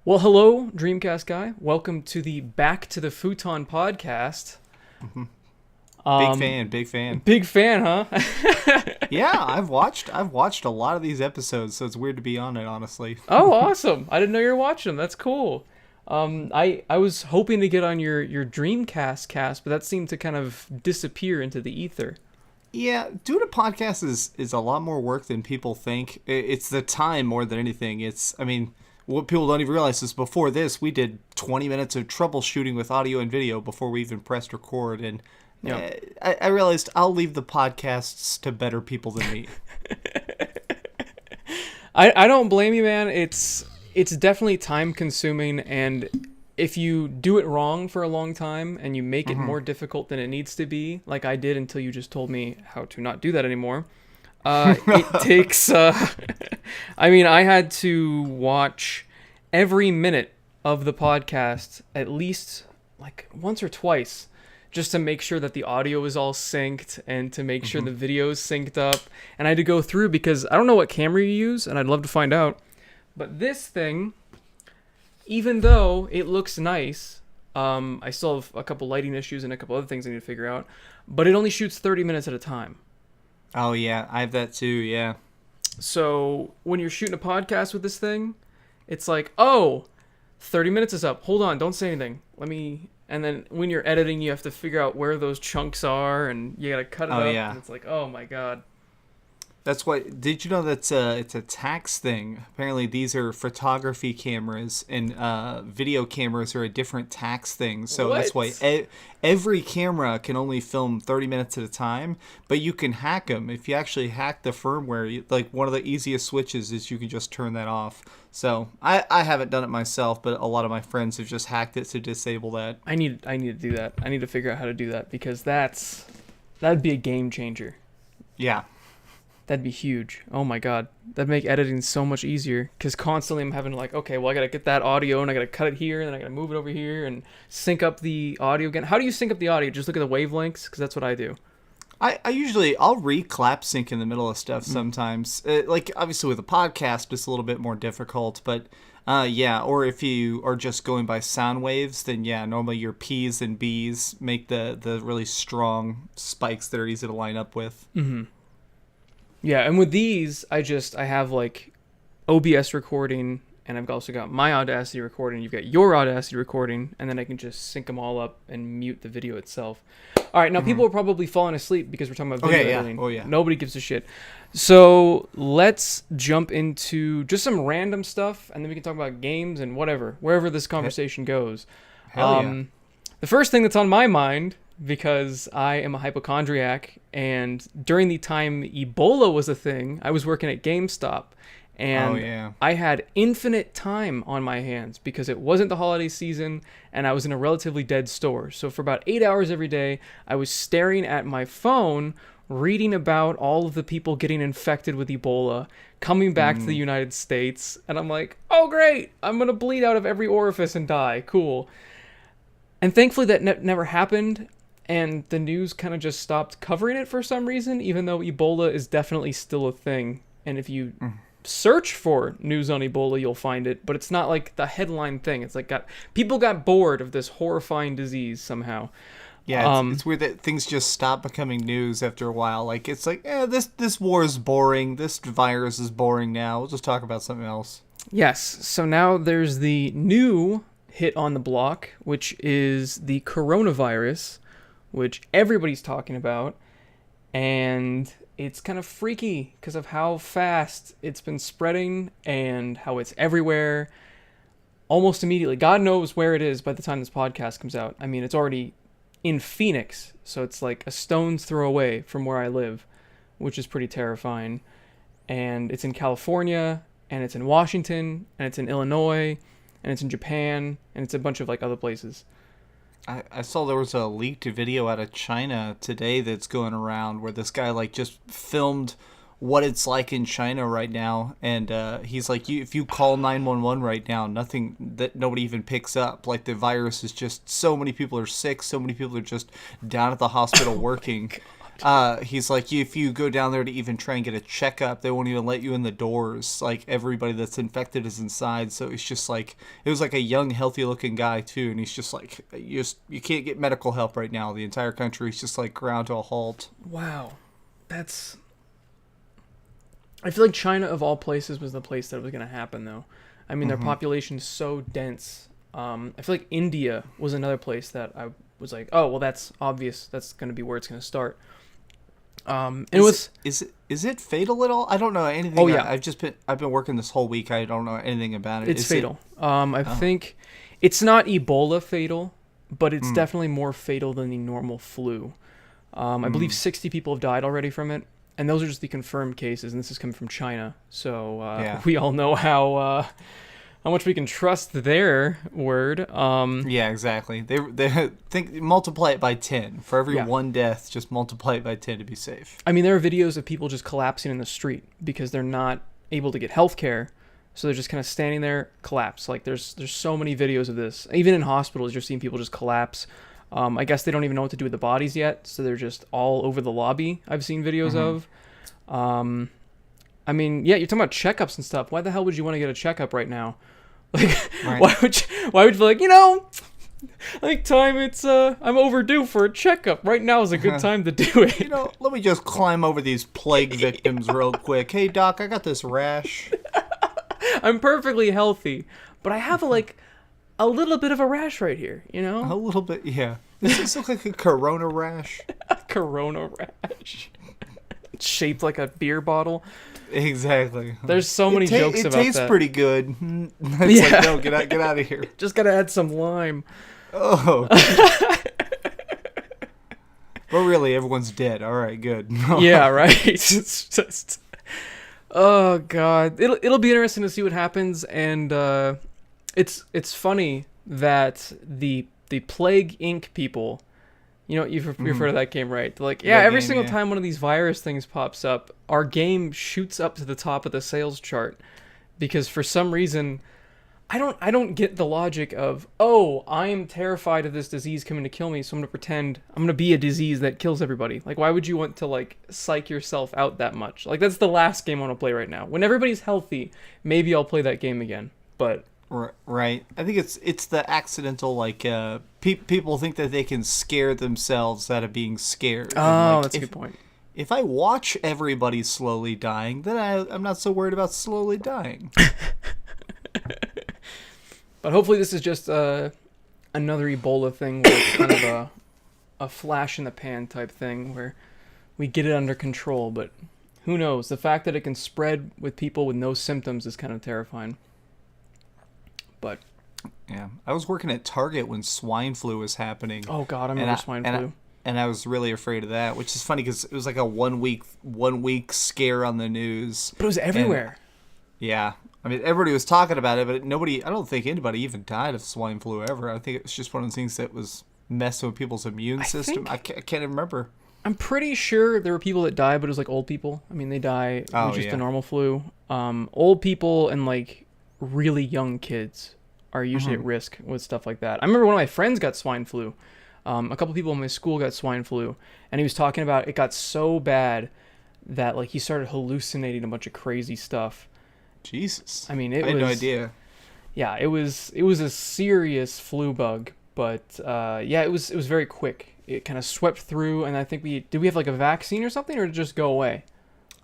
Well, hello, Dreamcast guy. Welcome to the Back to the Futon podcast. hmm Big Um, fan, big fan. Big fan, huh? Yeah, I've watched a lot of these episodes, so it's weird to be on it, honestly. Oh, awesome! I didn't know you were watching them. That's cool. I was hoping to get on your Dreamcast cast, but that seemed to kind of disappear into the ether. Yeah, doing a podcast is a lot more work than people think. It's the time more than anything. What people don't even realize is before this, we did 20 minutes of troubleshooting with audio and video before we even pressed record, and Yeah. I realized I'll leave the podcasts to better people than me. I don't blame you, man. It's definitely time consuming, and if you do it wrong for a long time and you make it more difficult than it needs to be, like I did until you just told me how to not do that anymore, it takes. I mean, I had to watch every minute of the podcast at least like once or twice just to make sure that the audio is all synced and to make sure the video is synced up. And I had to go through because I don't know what camera you use, and I'd love to find out. But this thing, even though it looks nice, I still have a couple lighting issues and a couple other things I need to figure out. But it only shoots 30 minutes at a time. Oh yeah, I have that too. Yeah. So when you're shooting a podcast with this thing, it's like, oh, 30 minutes is up. Hold on, don't say anything. Let me. And then when you're editing, you have to figure out where those chunks are, and you gotta cut it Oh up. yeah. And it's like, oh my god. That's why. Did you know that's it's a tax thing? Apparently, these are photography cameras, and video cameras are a different tax thing. So that's why What? every camera can only film 30 minutes at a time. But you can hack them if you actually hack the firmware. Like one of the easiest switches is you can just turn that off. So I haven't done it myself, but a lot of my friends have just hacked it to disable that. I need to do that. I need to figure out how to do that because that'd be a game changer. Yeah. That'd be huge. Oh my god. That'd make editing so much easier. Because constantly I'm having to like, okay, well I gotta get that audio and I gotta cut it here and then I gotta move it over here and sync up the audio again. How do you sync up the audio? Just look at the wavelengths? Because that's what I do. I'll re-clap sync in the middle of stuff sometimes. Like obviously with a podcast, it's a little bit more difficult, but yeah. Or if you are just going by sound waves, then yeah, normally your P's and B's make the really strong spikes that are easy to line up with. Yeah, and with these, I have like OBS recording, and I've also got my Audacity recording. You've got your Audacity recording, and then I can just sync them all up and mute the video itself. All right, now people are probably falling asleep because we're talking about video Okay, yeah. editing. Oh, yeah. Nobody gives a shit. So let's jump into just some random stuff, and then we can talk about games and whatever, wherever this conversation goes. Hell yeah. The first thing that's on my mind, because I am a hypochondriac, and during the time Ebola was a thing, I was working at GameStop, and Oh, yeah. I had infinite time on my hands because it wasn't the holiday season, and I was in a relatively dead store. So for about 8 hours every day, I was staring at my phone, reading about all of the people getting infected with Ebola, coming back to the United States, and I'm like, oh great, I'm gonna bleed out of every orifice and die. Cool. And thankfully that never happened, and the news kind of just stopped covering it for some reason, even though Ebola is definitely still a thing. And if you search for news on Ebola, you'll find it, but it's not like the headline thing. It's like people got bored of this horrifying disease somehow. Yeah, it's weird that things just stop becoming news after a while. Like it's like, this war is boring. This virus is boring now. We'll just talk about something else. Yes, so now there's the new hit on the block, which is the coronavirus, which everybody's talking about, and it's kind of freaky because of how fast it's been spreading and how it's everywhere almost immediately. God knows where it is by the time this podcast comes out. I mean, it's already in Phoenix, so it's like a stone's throw away from where I live, which is pretty terrifying. And it's in California, and it's in Washington, and it's in Illinois, and it's in Japan, and it's a bunch of like other places. I saw there was a leaked video out of China today that's going around where this guy like just filmed what it's like in China right now, and he's like, if you call 911 right now, nobody even picks up. Like the virus is just so many people are sick, so many people are just down at the hospital working. He's like, if you go down there to even try and get a checkup, they won't even let you in the doors. Like, everybody that's infected is inside. So it's just like, it was like a young, healthy-looking guy, too. And he's just like, you can't get medical help right now. The entire country's just, like, ground to a halt. Wow. That's... I feel like China, of all places, was the place that it was going to happen, though. I mean, their population's so dense. I feel like India was another place that I was like, oh, well, that's obvious. That's going to be where it's going to start. Is it fatal at all? I don't know anything. Oh, yeah. I've been working this whole week. I don't know anything about it. It's fatal. I think it's not Ebola fatal, but it's definitely more fatal than the normal flu. I believe 60 people have died already from it. And those are just the confirmed cases, and this is coming from China. So we all know how much we can trust their word. Yeah, exactly. They think multiply it by 10 for every one death. Just multiply it by 10 to be safe. I mean, there are videos of people just collapsing in the street because they're not able to get health care, so they're just kind of standing there, collapse. Like there's so many videos of this. Even in hospitals, you're seeing people just collapse. I guess they don't even know what to do with the bodies yet, so they're just all over the lobby. I've seen videos of. I mean, yeah, you're talking about checkups and stuff. Why the hell would you want to get a checkup right now? Like, right. Why would you be like, I think I'm overdue for a checkup. Right now is a good time to do it. Let me just climb over these plague victims real quick. Hey, doc, I got this rash. I'm perfectly healthy, but I have a little bit of a rash right here, A little bit, yeah. Does this look like a corona rash? A corona rash. It's shaped like a beer bottle. Exactly. There's so many jokes about that. It tastes pretty good. It's like, no, get out of here. Just gotta add some lime. Oh. Well, really, everyone's dead. All right, good. Yeah, right. It's just... Oh, God. It'll be interesting to see what happens, and it's funny that the Plague Inc. people, you've heard of that game, right? They're like, every single time one of these virus things pops up, our game shoots up to the top of the sales chart, because for some reason, I don't get the logic of, oh, I am terrified of this disease coming to kill me, so I'm gonna pretend I'm gonna be a disease that kills everybody. Like, why would you want to psych yourself out that much? Like, that's the last game I want to play right now. When everybody's healthy, maybe I'll play that game again, but. Right. I think it's the accidental, people think that they can scare themselves out of being scared. Oh, that's a good point. If I watch everybody slowly dying, then I'm not so worried about slowly dying. But hopefully this is just another Ebola thing, where it's kind of a flash in the pan type thing, where we get it under control, but who knows? The fact that it can spread with people with no symptoms is kind of terrifying. But yeah, I was working at Target when swine flu was happening. Oh God, I remember swine flu. And I was really afraid of that, which is funny because it was like a one week scare on the news. But it was everywhere. Yeah, I mean everybody was talking about it, but I don't think anybody even died of swine flu ever. I think it was just one of those things that was messing with people's immune system. I can't even remember. I'm pretty sure there were people that died, but it was old people. I mean, they die with just the normal flu. Old people and really young kids are usually at risk with stuff like that. I remember one of my friends got swine flu. A couple people in my school got swine flu, and he was talking about it got so bad that he started hallucinating a bunch of crazy stuff. Jesus. I mean, I had no idea. Yeah, it was a serious flu bug, but it was very quick. It kind of swept through, and I think did we have a vaccine or something, or did it just go away?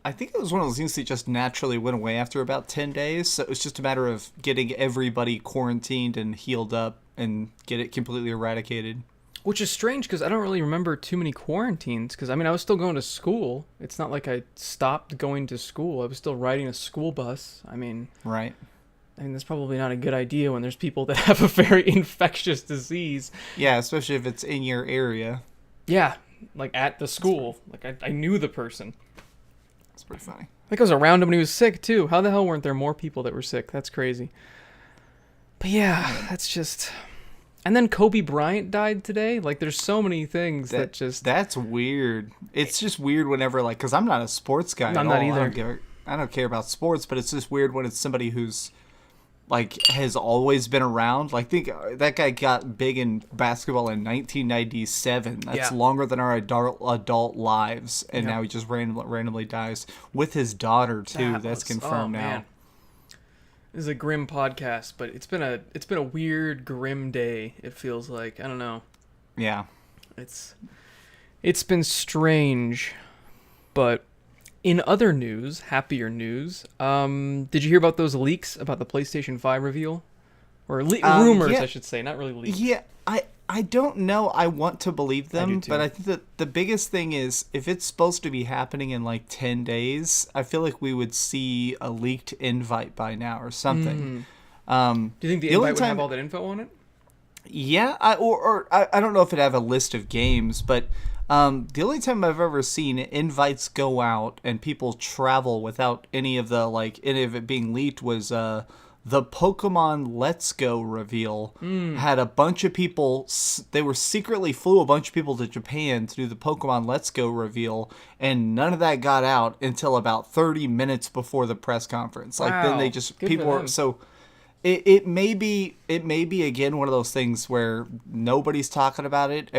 I think it was one of those things that just naturally went away after about 10 days. So it was just a matter of getting everybody quarantined and healed up and get it completely eradicated. Which is strange because I don't really remember too many quarantines. Because, I mean, I was still going to school. It's not like I stopped going to school. I was still riding a school bus. I mean... Right. I mean, that's probably not a good idea when there's people that have a very infectious disease. Yeah, especially if it's in your area. Yeah, at the school. I knew the person. That's pretty funny. I think I was around him when he was sick, too. How the hell weren't there more people that were sick? That's crazy. But yeah, that's just... And then Kobe Bryant died today. There's so many things that just... That's weird. It's just weird whenever, because I'm not a sports guy at all. I'm not either. I don't care about sports, but it's just weird when it's somebody who's like has always been around. Like, think that guy got big in basketball in 1997. That's longer than our adult lives, and now he just randomly dies with his daughter too. That's confirmed now. Man. This is a grim podcast, but it's been a weird, grim day. It feels like, I don't know. Yeah, it's been strange, but in other news, happier news, did you hear about those leaks about the PlayStation 5 reveal? Or rumors, I should say, not really leaks. Yeah, I don't know. I want to believe them, but I think that the biggest thing is if it's supposed to be happening in like 10 days, I feel like we would see a leaked invite by now or something. Do you think the invite would have all that info on it? Yeah, I don't know if it'd have a list of games, but the only time I've ever seen invites go out and people travel without any of it being leaked was the Pokemon Let's Go reveal. Had a bunch of people, they were secretly flew a bunch of people to Japan to do the Pokemon Let's Go reveal, and none of that got out until about 30 minutes before the press conference. Wow. Like, then they just, people were, so it may be again one of those things where nobody's talking about it.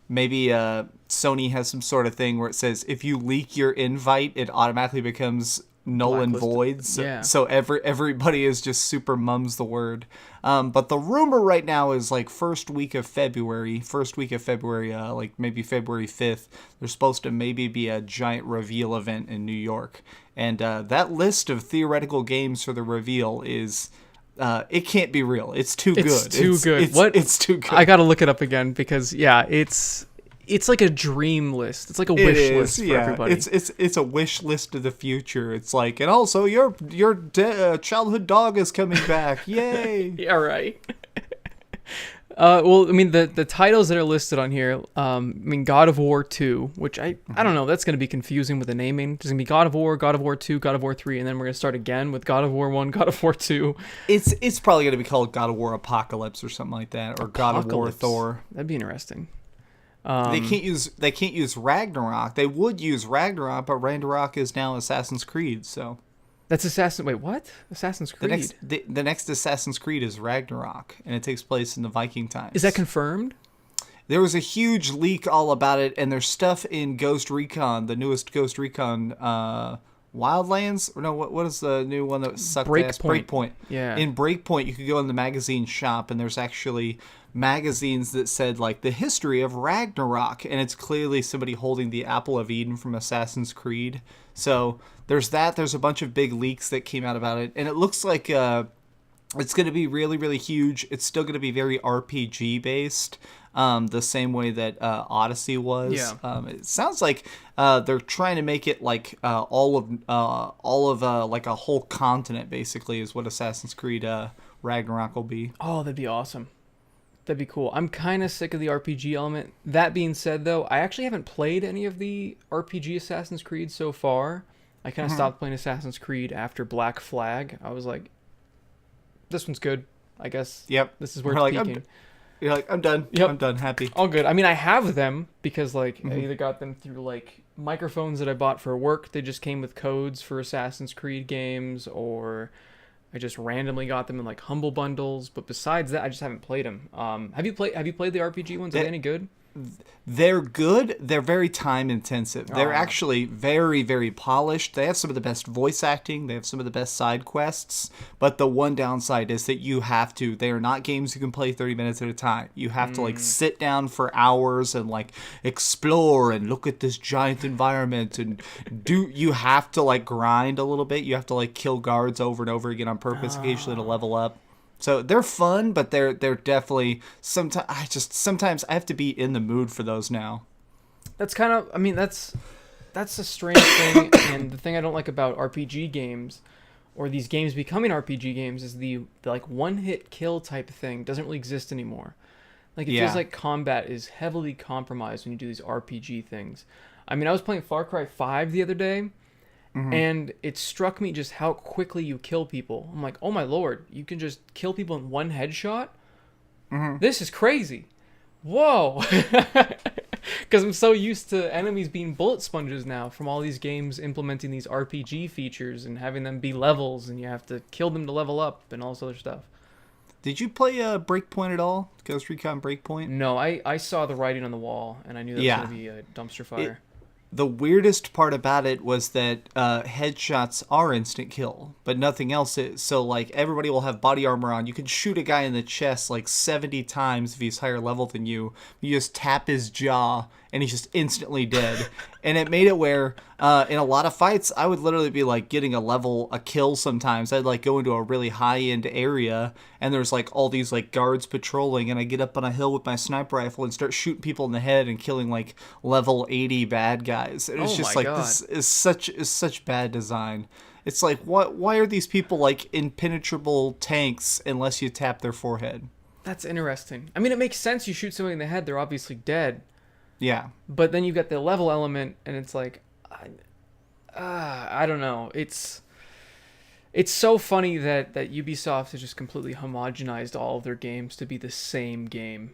Maybe Sony has some sort of thing where it says if you leak your invite, it automatically becomes null and void. So everybody is just super mums the word. But the rumor right now is like first week of February, like maybe February 5th, there's supposed to maybe be a giant reveal event in New York. And that list of theoretical games for the reveal is it can't be real. It's too good. It's too good. I gotta look it up again because it's like a dream list. It's like a wish list for everybody. It's a wish list of the future. It's like, and also your childhood dog is coming back. Yay! Yeah, right. Well, I mean, the titles that are listed on here, God of War 2, which I don't know, that's going to be confusing with the naming. There's going to be God of War 2, God of War 3, and then we're going to start again with God of War 1, God of War 2. It's probably going to be called God of War Apocalypse or something like that, or God of War Thor. That'd be interesting. They can't use Ragnarok. They would use Ragnarok, but Ragnarok is now Assassin's Creed, so... That's Wait, what? Assassin's Creed? The next Assassin's Creed is Ragnarok, and it takes place in the Viking times. Is that confirmed? There was a huge leak all about it, and there's stuff in Ghost Recon, the newest Ghost Recon, Wildlands? Or no, what is the new one that sucked ass? Breakpoint. Yeah. In Breakpoint, you could go in the magazine shop, and there's actually magazines that said, like, the history of Ragnarok, and it's clearly somebody holding the Apple of Eden from Assassin's Creed. So there's that. There's a bunch of big leaks that came out about it, and it looks like it's going to be really, really huge. It's still going to be very RPG based, the same way that Odyssey was. Yeah. It sounds like they're trying to make it like all of like a whole continent basically is what Assassin's Creed Ragnarok will be. Oh, that'd be awesome. That'd be cool. I'm kind of sick of the RPG element. That being said, though, I actually haven't played any of the RPG Assassin's Creed so far. I kind of stopped playing Assassin's Creed after Black Flag. I was like, this one's good, I guess. Yep. This is where it's peaking. You're like, I'm done. Yep. I'm done. Happy. All good. I mean, I have them because, like, I either got them through, like, microphones that I bought for work. They just came with codes for Assassin's Creed games, or I just randomly got them in, like, Humble Bundles. But besides that, I just haven't played them. Have you played the RPG ones? Are they any good? They're good. They're very time intensive. They're actually very, very polished. They have some of the best voice acting. They have some of the best side quests. But the one downside is that they are not games you can play 30 minutes at a time. You have to like sit down for hours and like explore and look at this giant environment and you have to like grind a little bit. You have to like kill guards over and over again on purpose occasionally to level up. So they're fun, but they're definitely sometimes I have to be in the mood for those now. That's kind of, I mean, that's a strange thing, and the thing I don't like about RPG games, or these games becoming RPG games, is the like one-hit kill type thing doesn't really exist anymore. Like, it feels like combat is heavily compromised when you do these RPG things. I mean, I was playing Far Cry 5 the other day, and it struck me just how quickly you kill people. I'm like, oh my lord, you can just kill people in one headshot? This is crazy. Whoa. Because I'm so used to enemies being bullet sponges now from all these games implementing these RPG features and having them be levels, and you have to kill them to level up and all this other stuff. Did you play Breakpoint at all? Ghost Recon Breakpoint? No, I saw the writing on the wall, and I knew that was going to be a dumpster fire. The weirdest part about it was that headshots are instant kill, but nothing else is. So, like, everybody will have body armor on. You can shoot a guy in the chest like 70 times if he's higher level than you. You just tap his jaw, and he's just instantly dead. And it made it where, in a lot of fights, I would literally be, like, getting a kill sometimes. I'd, like, go into a really high-end area, and there's, like, all these, like, guards patrolling, and I get up on a hill with my sniper rifle and start shooting people in the head and killing, like, level 80 bad guys. And it's just, like, God. This is such bad design. It's like, why are these people, like, impenetrable tanks unless you tap their forehead? That's interesting. I mean, it makes sense. You shoot somebody in the head, they're obviously dead. Yeah. But then you've got the level element, and it's like, I don't know. It's so funny that Ubisoft has just completely homogenized all of their games to be the same game.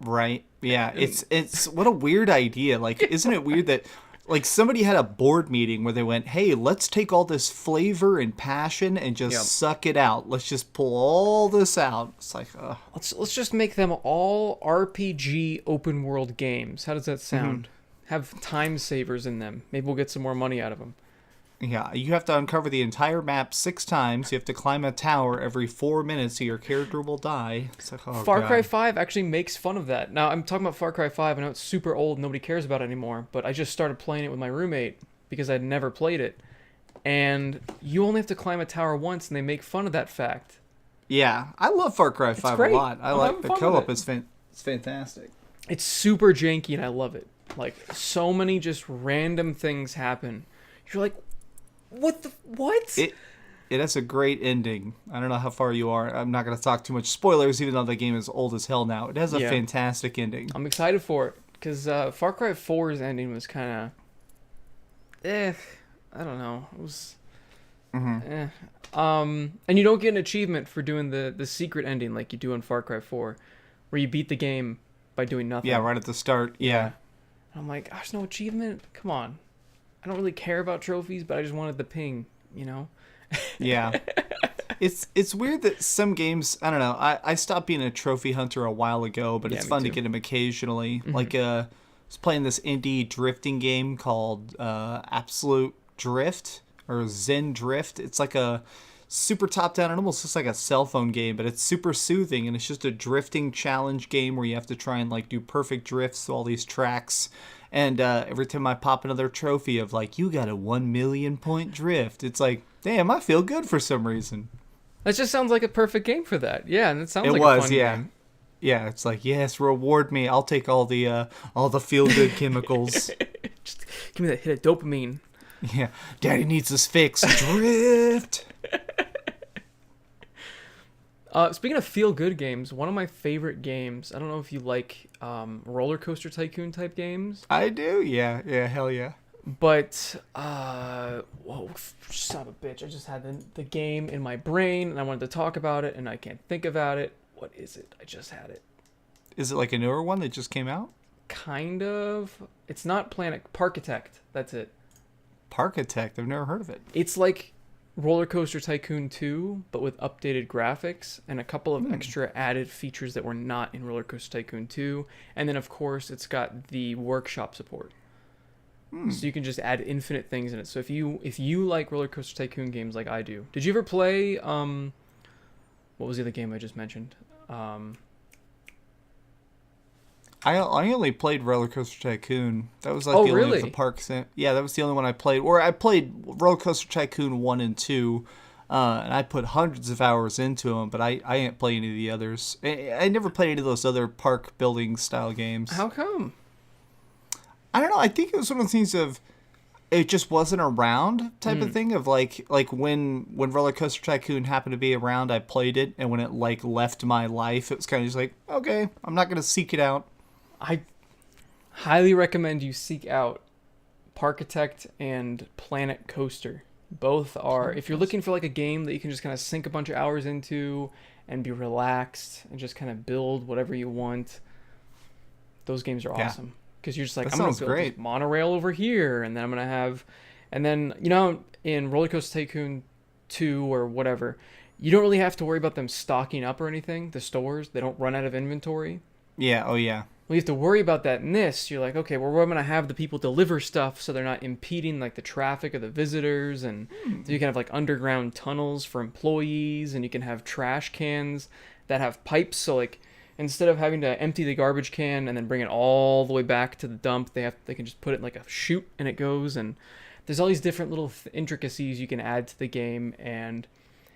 Right. Yeah. It's what a weird idea. Like, isn't it weird that, like, somebody had a board meeting where they went, hey, let's take all this flavor and passion and just suck it out. Let's just pull all this out. It's like, let's just make them all RPG open world games. How does that sound? Have time savers in them. Maybe we'll get some more money out of them. Yeah, you have to uncover the entire map 6 times. You have to climb a tower every 4 minutes, so your character will die. It's like, Far Cry 5 actually makes fun of that. Now, I'm talking about Far Cry 5. I know it's super old, nobody cares about it anymore, but I just started playing it with my roommate because I'd never played it. And you only have to climb a tower once, and they make fun of that fact. Yeah, I love Far Cry 5 a lot. I like the co-op. It's fantastic. It's super janky, and I love it. Like, so many just random things happen. You're like, what? It has a great ending. I don't know how far you are. I'm not going to talk too much spoilers, even though the game is old as hell now. It has a fantastic ending. I'm excited for it, because Far Cry 4's ending was kind of, I don't know. It was, and you don't get an achievement for doing the secret ending like you do in Far Cry 4, where you beat the game by doing nothing. Yeah, right at the start. Yeah. I'm like, there's no achievement? Come on. I don't really care about trophies, but I just wanted the ping, you know? Yeah. It's weird that some games, I don't know, I stopped being a trophy hunter a while ago, but it's fun to get them occasionally. Like, I was playing this indie drifting game called Absolute Drift, or Zen Drift. It's like a super top-down, it almost looks like a cell phone game, but it's super soothing, and it's just a drifting challenge game where you have to try and, like, do perfect drifts through all these tracks. And every time I pop another trophy of, like, you got a 1 million point drift, it's like, damn, I feel good for some reason. That just sounds like a perfect game for that. Yeah, and it sounds like a fun game. Yeah, it's like, yes, reward me. I'll take all the feel-good chemicals. Just give me that hit of dopamine. Yeah, Daddy needs this fix. Drift! Speaking of feel-good games, one of my favorite games, I don't know if you like roller coaster tycoon type games. I do, yeah, hell yeah. But, whoa, son of a bitch, I just had the game in my brain, and I wanted to talk about it, and I can't think about it. What is it? I just had it. Is it like a newer one that just came out? Kind of. It's not Parkitect, that's it. Parkitect? I've never heard of it. It's like Roller Coaster Tycoon 2, but with updated graphics and a couple of extra added features that were not in Roller Coaster Tycoon 2. And then, of course, it's got the workshop support. So you can just add infinite things in it. So if you like Roller Coaster Tycoon games like I do. Did you ever play, what was the other game I just mentioned? I only played Roller Coaster Tycoon. That was like the only of the parks. Yeah, that was the only one I played. Or I played Roller Coaster Tycoon 1 and 2, and I put hundreds of hours into them, but I didn't play any of the others. I never played any of those other park building style games. How come? I don't know. I think it was one of the things of it just wasn't around type of thing of like when Roller Coaster Tycoon happened to be around, I played it, and when it like left my life, it was kind of just like, okay, I'm not going to seek it out. I highly recommend you seek out Parkitect and Planet Coaster. Both are, if you're looking for like a game that you can just kind of sink a bunch of hours into and be relaxed and just kind of build whatever you want, those games are awesome. because you're just like, That I'm gonna sounds build great. this monorail over here, and then I'm gonna have, and then you know in Roller Coaster Tycoon 2 or whatever, you don't really have to worry about them stocking up or anything. The stores, they don't run out of inventory. Yeah. Oh yeah. Well, you have to worry about that in this. You're like, okay, well, we're gonna have the people deliver stuff so they're not impeding like the traffic of the visitors, and so you can have like underground tunnels for employees, and you can have trash cans that have pipes. So like, instead of having to empty the garbage can and then bring it all the way back to the dump, they can just put it in like a chute and it goes. And there's all these different little intricacies you can add to the game, and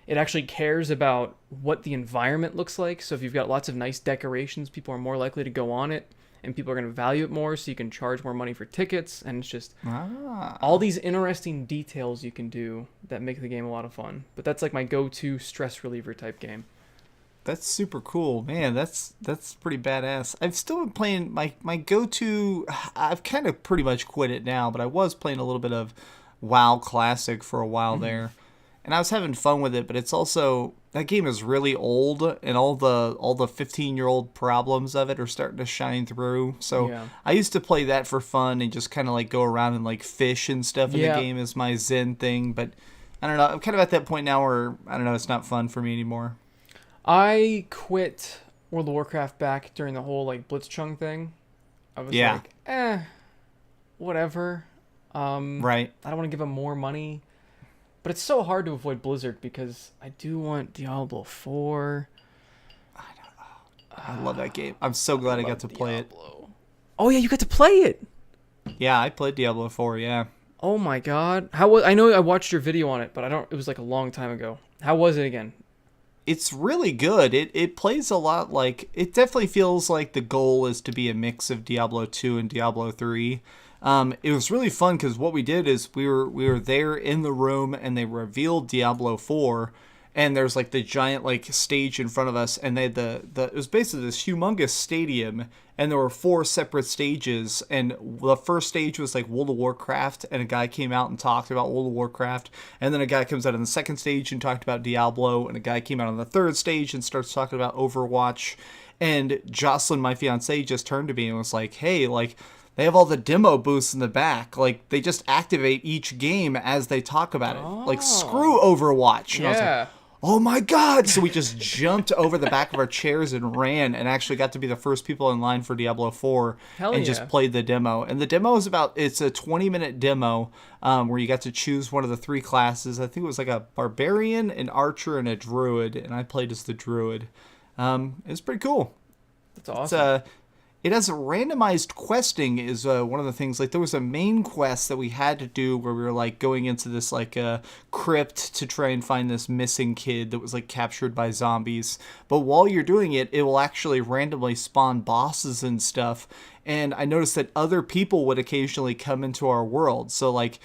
it actually cares about what the environment looks like. So if you've got lots of nice decorations, people are more likely to go on it, and people are going to value it more, so you can charge more money for tickets. And it's just all these interesting details you can do that make the game a lot of fun. But that's like my go-to stress reliever type game. That's super cool, man. That's pretty badass. I've still been playing my go-to. I've kind of pretty much quit it now, but I was playing a little bit of WoW Classic for a while there, and I was having fun with it. But it's also, that game is really old, and all the 15-year-old problems of it are starting to shine through. So Yeah. I used to play that for fun and just kind of like go around and like fish and stuff in Yeah. the game as my zen thing. But I don't know. I'm kind of at that point now where I don't know. It's not fun for me anymore. I quit World of Warcraft back during the whole like Blitzchung thing. I was Yeah. like, whatever. Right. I don't want to give them more money. But it's so hard to avoid Blizzard because I do want Diablo 4. I love that game. I'm so glad I got to play it. Oh yeah, you got to play it. Yeah, I played Diablo 4, yeah. Oh my god. How was, I know I watched your video on it, but I don't, it was like a long time ago. How was it again? It's really good. It plays a lot like, it definitely feels like the goal is to be a mix of Diablo 2 and Diablo 3. It was really fun because what we did is we were there in the room and they revealed Diablo 4, and there's like the giant like stage in front of us, and they had the it was basically this humongous stadium, and there were 4 separate stages, and the first stage was like World of Warcraft, and a guy came out and talked about World of Warcraft, and then a guy comes out on the second stage and talked about Diablo, and a guy came out on the third stage and starts talking about Overwatch. And Jocelyn, my fiance, just turned to me and was like, hey, like, they have all the demo booths in the back. Like, they just activate each game as they talk about it. Like, screw Overwatch. And I was like, oh my god. So we just jumped over the back of our chairs and ran, and actually got to be the first people in line for Diablo 4. Hell and yeah. just played the demo. And the demo is it's a 20-minute demo where you got to choose one of the 3 classes. I think it was like a barbarian, an archer, and a druid, and I played as the druid. It was pretty cool. That's awesome. It has a randomized questing is one of the things. Like, there was a main quest that we had to do where we were like going into this like crypt to try and find this missing kid that was like captured by zombies. But while you're doing it, it will actually randomly spawn bosses and stuff. And I noticed that other people would occasionally come into our world. So like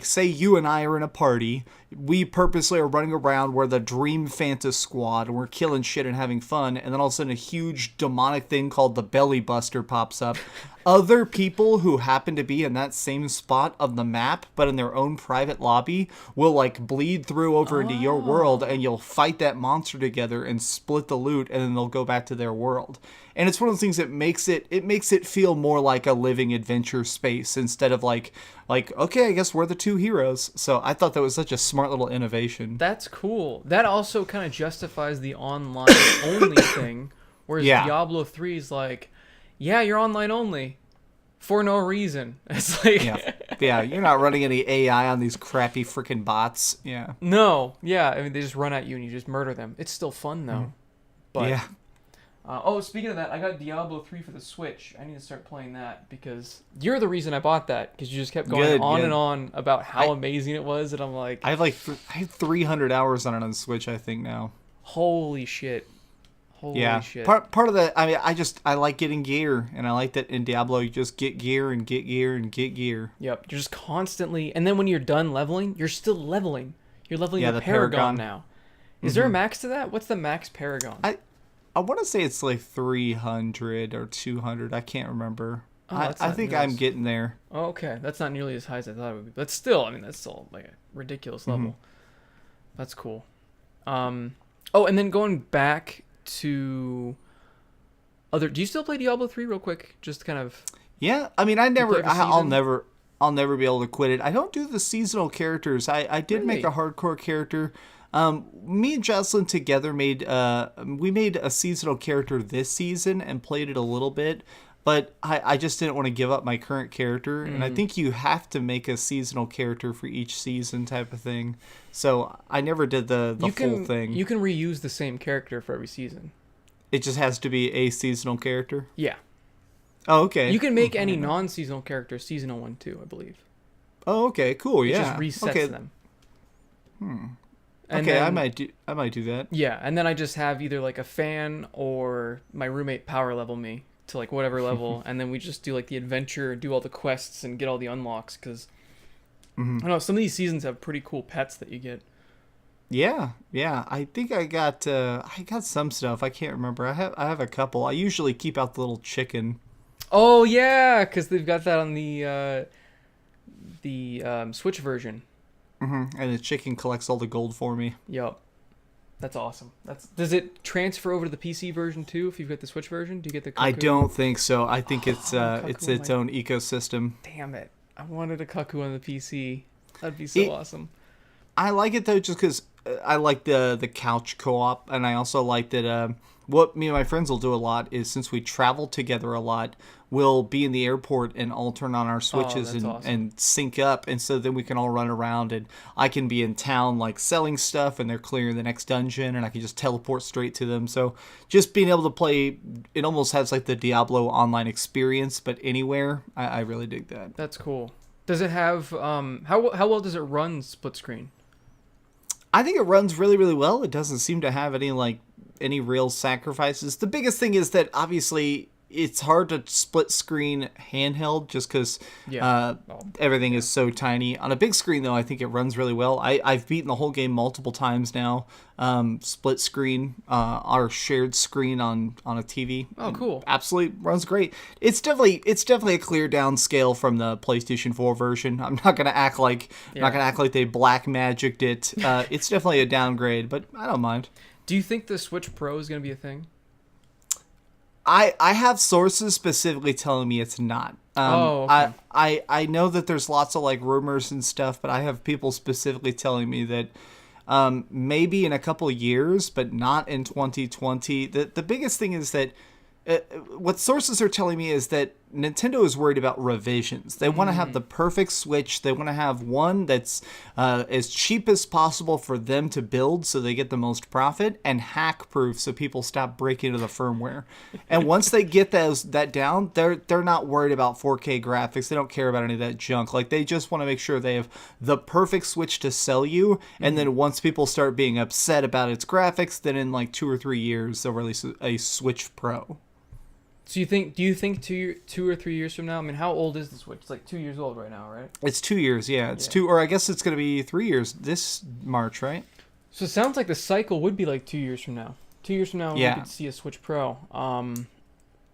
say you and I are in a party, we purposely are running around, we're the Dream Fanta squad, and we're killing shit and having fun, and then all of a sudden a huge demonic thing called the Belly Buster pops up. Other people who happen to be in that same spot of the map, but in their own private lobby, will like bleed through over into your world, and you'll fight that monster together and split the loot, and then they'll go back to their world. And it's one of those things that makes it feel more like a living adventure space instead of like okay, I guess we're the 2 heroes. So I thought that was such a smart little innovation. That's cool. That also kind of justifies the online only thing, whereas Diablo 3 is like, yeah, you're online only for no reason. It's like, yeah, you're not running any AI on these crappy freaking bots. Yeah. No, yeah, I mean they just run at you and you just murder them. It's still fun though. But yeah. Speaking of that, I got Diablo 3 for the Switch. I need to start playing that because you're the reason I bought that, because you just kept going on and on about how amazing it was, and I'm like, I have 300 hours on it on Switch, I think now. Holy shit. Holy shit. Part of that, I mean, I like getting gear, and I like that in Diablo you just get gear and get gear and get gear. Yep, you're just constantly, and then when you're done leveling, you're still leveling. You're leveling the Paragon now. Is there a max to that? What's the max Paragon? I want to say it's like 300 or 200. I can't remember. I think I'm getting there. Oh, okay. That's not nearly as high as I thought it would be. But still, I mean, that's still like a ridiculous level. That's cool. And then going back to do you still play Diablo 3 real quick? Just kind of. Yeah, I mean, play every I'll never be able to quit it. I don't do the seasonal characters. I did make a hardcore character. Me and Jocelyn together made a seasonal character this season and played it a little bit, but I just didn't want to give up my current character, and I think you have to make a seasonal character for each season type of thing. So I never did the full thing. You can reuse the same character for every season. It just has to be a seasonal character. Yeah. Oh, okay. You can make any non-seasonal character seasonal one too, I believe. Oh, okay, cool. It Yeah. just resets them. And Okay, then, I might do that. Yeah, and then I just have either like a fan or my roommate power level me to like whatever level, and then we just do like the adventure, do all the quests, and get all the unlocks. Because I don't know, some of these seasons have pretty cool pets that you get. Yeah. I think I got some stuff. I can't remember. I have a couple. I usually keep out the little chicken. Oh yeah, because they've got that on the Switch version. And the chicken collects all the gold for me. Yup. That's awesome. Does it transfer over to the PC version too? If you've got the Switch version, do you get the? Cuckoo? I don't think so. I think it's its own ecosystem. Damn it! I wanted a cuckoo on the PC. That'd be so awesome. I like it though, just because I like the couch co-op, and I also like that. What me and my friends will do a lot is, since we travel together a lot, we'll be in the airport and all turn on our Switches and sync up, and so then we can all run around, and I can be in town like selling stuff, and they're clearing the next dungeon, and I can just teleport straight to them. So just being able to play, it almost has like the Diablo online experience, but anywhere. I really dig that. That's cool. Does it have how well does it run split screen? I think it runs really, really well. It doesn't seem to have any real sacrifices. The biggest thing is that obviously it's hard to split screen handheld just because everything is so tiny. On a big screen, though, I think it runs really well. I've beaten the whole game multiple times now. Split screen, our shared screen on a TV. Oh, cool! Absolutely runs great. It's definitely a clear down scale from the PlayStation 4 version. I'm not gonna act like they black magicked it. It's definitely a downgrade, but I don't mind. Do you think the Switch Pro is gonna be a thing? I have sources specifically telling me it's not. Okay. I know that there's lots of like rumors and stuff, but I have people specifically telling me that maybe in a couple years, but not in 2020. The biggest thing is that what sources are telling me is that Nintendo is worried about revisions. They want to have the perfect Switch. They want to have one that's as cheap as possible for them to build so they get the most profit, and hack-proof so people stop breaking into the firmware. And once they get that down, they're not worried about 4K graphics. They don't care about any of that junk. Like, they just want to make sure they have the perfect Switch to sell you, and then once people start being upset about its graphics, then in like 2 or 3 years, they'll release a Switch Pro. So do you think 2 or 3 years from now? I mean, how old is the Switch? It's like 2 years old right now, right? It's 2 years, yeah. It's 2, or I guess it's going to be 3 years this March, right? So it sounds like the cycle would be like 2 years from now. 2 years from now, we could see a Switch Pro.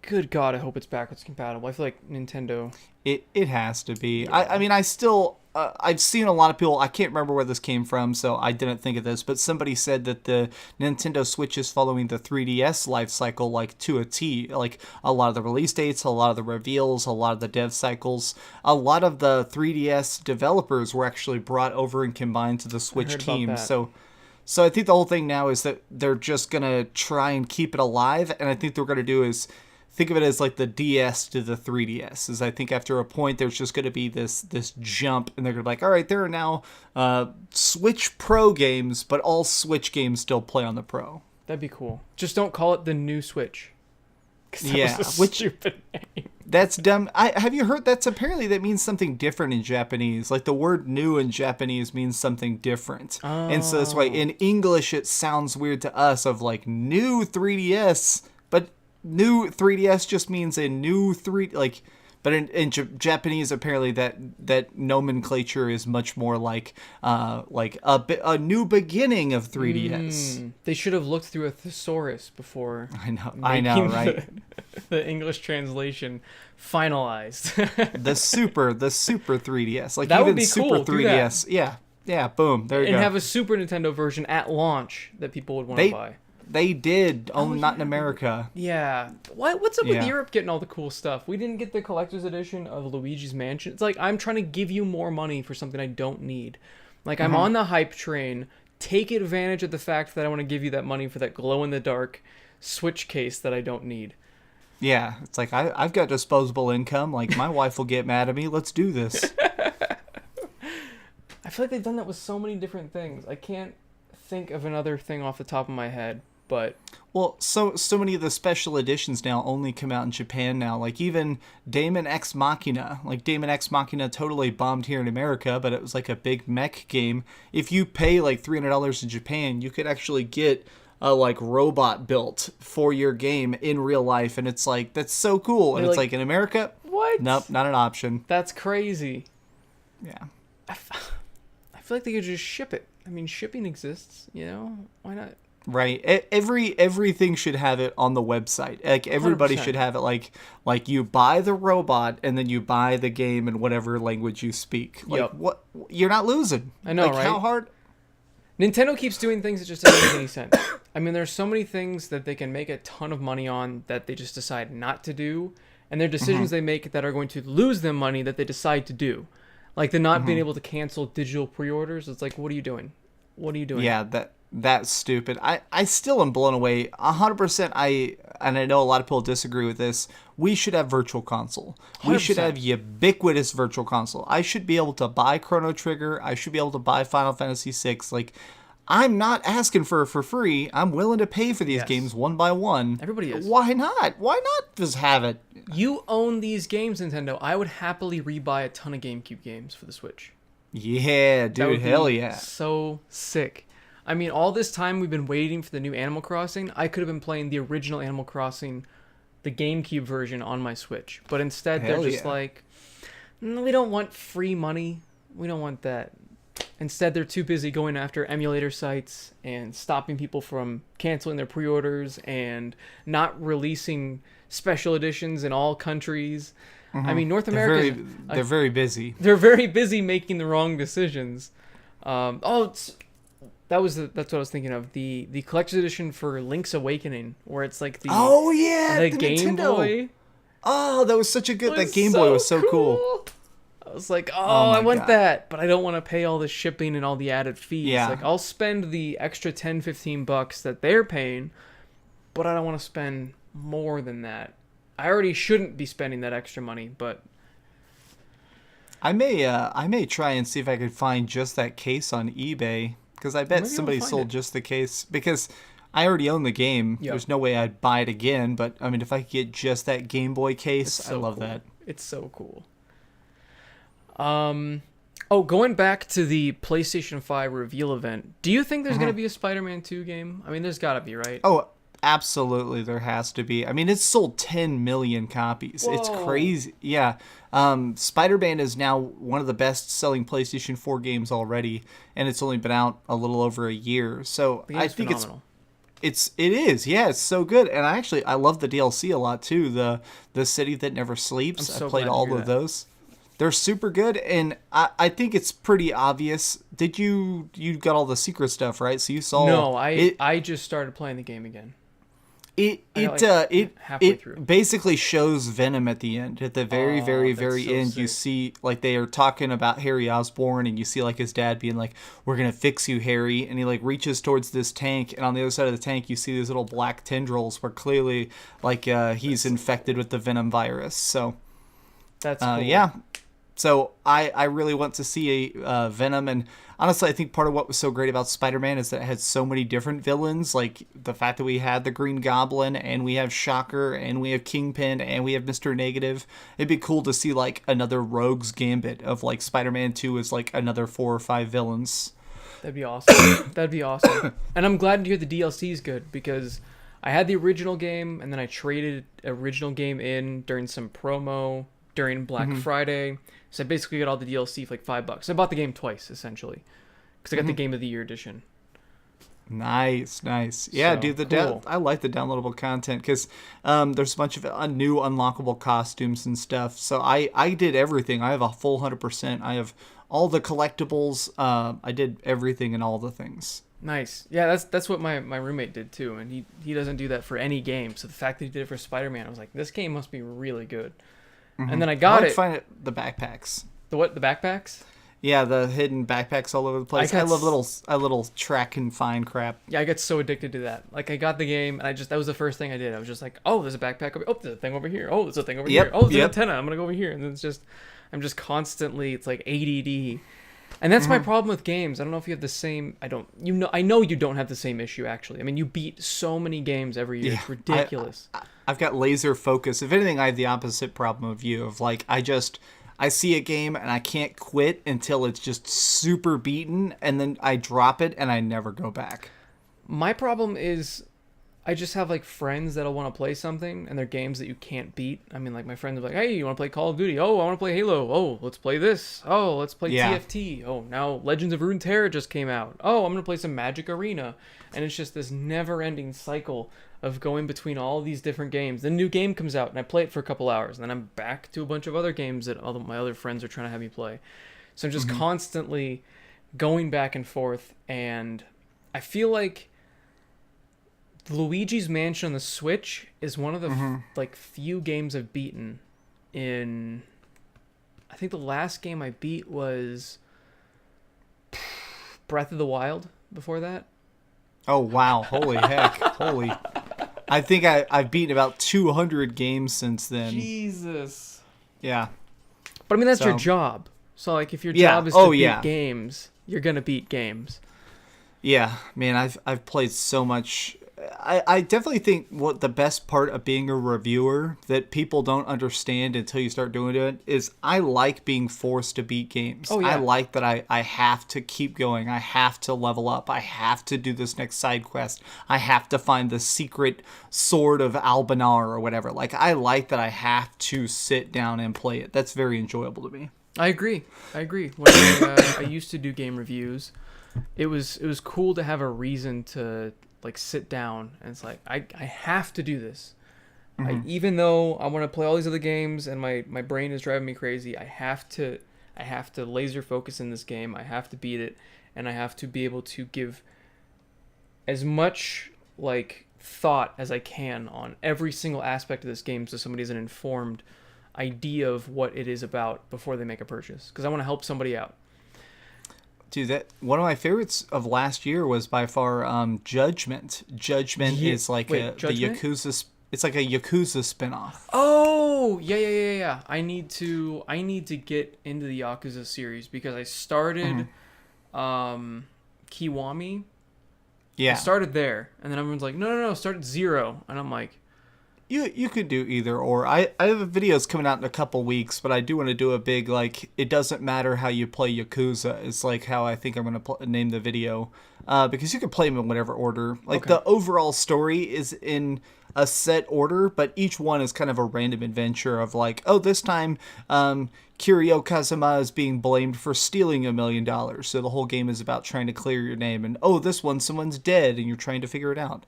Good God, I hope it's backwards compatible. I feel like Nintendo. It has to be. Yeah. I mean, I still. I've seen a lot of people, I can't remember where this came from, so I didn't think of this, but somebody said that the Nintendo Switch is following the 3DS life cycle like to a T. Like a lot of the release dates, a lot of the reveals, a lot of the dev cycles. A lot of the 3DS developers were actually brought over and combined to the Switch team. So I think the whole thing now is that they're just going to try and keep it alive, and I think what they're going to do is think of it as like the DS to the 3DS. Is I think after a point there's just going to be this jump, and they're going to be like, all right, there are now Switch Pro games, but all Switch games still play on the Pro. That'd be cool. Just don't call it the new Switch. Yeah, which stupid name. That's dumb. Have you heard that means something different in Japanese? Like the word new in Japanese means something different. Oh. And so that's why in English it sounds weird to us of like new 3DS, but new 3DS just means a new but in Japanese apparently that nomenclature is much more like a new beginning of 3DS. They should have looked through a thesaurus before. I know, right? The English translation finalized. the super 3DS, like that even would be Super cool. 3DS, yeah, boom, there you go. And have a Super Nintendo version at launch that people would want to buy. They did. Oh, not in yeah. America. Yeah. What's up with Yeah. Europe getting all the cool stuff? We didn't get the collector's edition of Luigi's Mansion. It's like I'm trying to give you more money for something I don't need. Like I'm on the hype train. Take advantage of the fact that I want to give you that money for that glow in the dark Switch case that I don't need. Yeah, it's like I've got disposable income. Like my wife will get mad at me. Let's do this. I feel like they've done that with so many different things. I can't think of another thing off the top of my head, but Well, so many of the special editions now only come out in Japan now. Like even Daemon X Machina. Like Daemon X Machina totally bombed here in America, but it was like a big mech game. If you pay like $300 in Japan, you could actually get a like robot built for your game in real life, and it's like that's so cool. And They're it's like, like in America, what? nope, not an option. That's crazy. Yeah. I feel like they could just ship it. I mean, shipping exists, you know? Why not? Right. Everything should have it on the website. Like everybody 100%. should have it like you buy the robot and then you buy the game in whatever language you speak. Like Yep. what you're not losing. I know, like, right? How hard? Nintendo keeps doing things that just doesn't make any sense. I mean, there's so many things that they can make a ton of money on that they just decide not to do, and there are decisions they make that are going to lose them money that they decide to do. Like the not being able to cancel digital pre-orders. It's like, what are you doing? What are you doing? Yeah, that's stupid. I still am blown away. 100%. And I know a lot of people disagree with this. We should have virtual console. We should 100%. have ubiquitous virtual console. I should be able to buy Chrono Trigger. I should be able to buy Final Fantasy VI. Like, I'm not asking for free. I'm willing to pay for these Yes. games one by one. Everybody is. Why not? Why not just have it? You own these games, Nintendo. I would happily rebuy a ton of GameCube games for the Switch. Yeah, That dude. would be Hell yeah. so sick. I mean, all this time we've been waiting for the new Animal Crossing. I could have been playing the original Animal Crossing, the GameCube version on my Switch. But instead, Hell they're just yeah. like, no, we don't want free money. We don't want that. Instead, they're too busy going after emulator sites and stopping people from canceling their pre-orders and not releasing special editions in all countries. I mean, North America. They're very busy. They're very busy making the wrong decisions. That's what I was thinking of. The collector's edition for Link's Awakening, where it's like the Oh yeah, the Game Nintendo. Boy. Oh, that was such a good. was That Game Boy was so cool. I was like, my I want God. that, but I don't want to pay all the shipping and all the added fees. Yeah. Like, I'll spend the extra $10-15 that they're paying, but I don't want to spend more than that. I already shouldn't be spending that extra money, but I may try and see if I could find just that case on eBay, because I bet Maybe I'll somebody find sold it. just the case, because I already own the game. Yep. There's no way I'd buy it again, but I mean, if I could get just that Game Boy case, it's so I love cool. that. It's so cool. Going back to the PlayStation 5 reveal event, do you think there's going to be a Spider-Man 2 game? I mean, there's got to be, right? Oh, absolutely, there has to be. I mean, it's sold 10 million copies. It's Whoa. crazy. Yeah. Spider-Man is now one of the best-selling PlayStation 4 games already, and it's only been out a little over a year. So The I game's think phenomenal. it is. Yeah, it's so good. And I love the DLC a lot too. The City That Never Sleeps. I'm so I played glad to all hear of that. those. They're super good, and I think it's pretty obvious. Did you got all the secret stuff, right? So you saw No, it. I just started playing the game again. It got, like, halfway through. basically shows Venom at the end. At the very, Oh, very, that's very so end, you sick. see like they are talking about Harry Osborn, and you see like his dad being like, "We're gonna fix you, Harry," and he like reaches towards this tank, and on the other side of the tank, you see these little black tendrils where clearly like he's infected with the Venom virus. So That's cool. yeah. So I really want to see a Venom, and honestly, I think part of what was so great about Spider-Man is that it had so many different villains, like the fact that we had the Green Goblin, and we have Shocker, and we have Kingpin, and we have Mr. Negative. It'd be cool to see like another Rogue's Gambit of like Spider-Man 2 is like another 4 or 5 villains. That'd be awesome. That'd be awesome. And I'm glad to hear the DLC is good, because I had the original game, and then I traded original game in during some promo during Black Friday. So I basically got all the DLC for like $5. I bought the game twice, essentially, because I got the Game of the Year edition. Nice. Yeah, So, dude, cool. I like the downloadable content because there's a bunch of new unlockable costumes and stuff. So I did everything. I have a full 100%. I have all the collectibles. I did everything and all the things. Nice. Yeah, that's what my roommate did too, and he doesn't do that for any game. So the fact that he did it for Spider-Man, I was like, this game must be really good. And then I I got like it. find it the backpacks. The what? The backpacks? Yeah, the hidden backpacks all over the place. I love little track and find crap. Yeah, I got so addicted to that. Like, I got the game, and that was the first thing I did. I was just like, oh, there's a backpack over. Oh, there's a thing over here. Oh, there's a thing over here. Oh, there's an antenna. I'm gonna go over here, and then I'm just constantly. It's like ADD. And that's my problem with games. I don't know if you have the same. I know you don't have the same issue actually. I mean, you beat so many games every year. Yeah, it's ridiculous. I've got laser focus. If anything, I have the opposite problem of you. Of like, I see a game and I can't quit until it's just super beaten, and then I drop it and I never go back. My problem is I just have like friends that'll want to play something, and they're games that you can't beat. I mean, like my friends are like, hey, you want to play Call of Duty? Oh, I want to play Halo. Oh, let's play this. Oh, let's play TFT. Oh, now Legends of Runeterra just came out. Oh, I'm going to play some Magic Arena. And it's just this never-ending cycle of going between all these different games. Then a new game comes out, and I play it for a couple hours, and then I'm back to a bunch of other games that all my other friends are trying to have me play. So I'm just constantly going back and forth, and I feel like Luigi's Mansion on the Switch is one of the few games I've beaten in. I think the last game I beat was Breath of the Wild before that. Oh wow, holy heck. I think I've beaten about 200 games since then. Jesus. Yeah. But I mean, that's your job. So like, if your job is to beat games, you're gonna beat games. Yeah, man, I've played so much. I definitely think what the best part of being a reviewer that people don't understand until you start doing it is I like being forced to beat games. Oh, yeah. I like that I have to keep going. I have to level up. I have to do this next side quest. I have to find the secret sword of Albanar or whatever. Like, I like that I have to sit down and play it. That's very enjoyable to me. I agree. When I used to do game reviews, it was cool to have a reason to like sit down, and it's like I have to do this. Even though I want to play all these other games and my brain is driving me crazy, I have to laser focus in this game. I have to beat it, and I have to be able to give as much like thought as I can on every single aspect of this game, so somebody has an informed idea of what it is about before they make a purchase, because I want to help somebody out. Dude, that one of my favorites of last year was by far Judgment. Judgment is like the Yakuza. It's like a Yakuza spinoff. Oh, yeah. I need to get into the Yakuza series because I started Kiwami. Yeah. I started there, and then everyone's like, no, start at 0, and I'm like, You could do either or. I have videos coming out in a couple weeks, but I do want to do a big, like, it doesn't matter how you play Yakuza. It's like how I think I'm going to name the video. Because you can play them in whatever order. Like, the overall story is in a set order, but each one is kind of a random adventure of like, oh, this time Kiryu Kazuma is being blamed for stealing $1 million. So the whole game is about trying to clear your name. And, oh, this one, someone's dead, and you're trying to figure it out.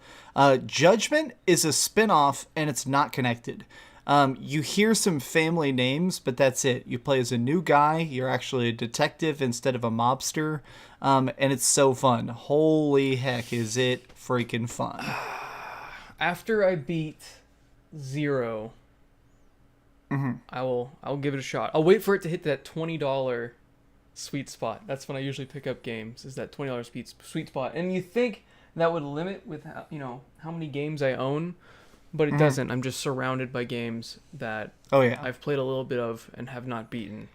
Judgment is a spin-off, and it's not connected. You hear some family names, but that's it. You play as a new guy. You're actually a detective instead of a mobster. And it's so fun. Holy heck, is it freaking fun. After I beat 0, I'll give it a shot. I'll wait for it to hit that $20 sweet spot. That's when I usually pick up games, is that $20 sweet spot. And you think that would limit with how many games I own, but it doesn't. I'm just surrounded by games that I've played a little bit of and have not beaten.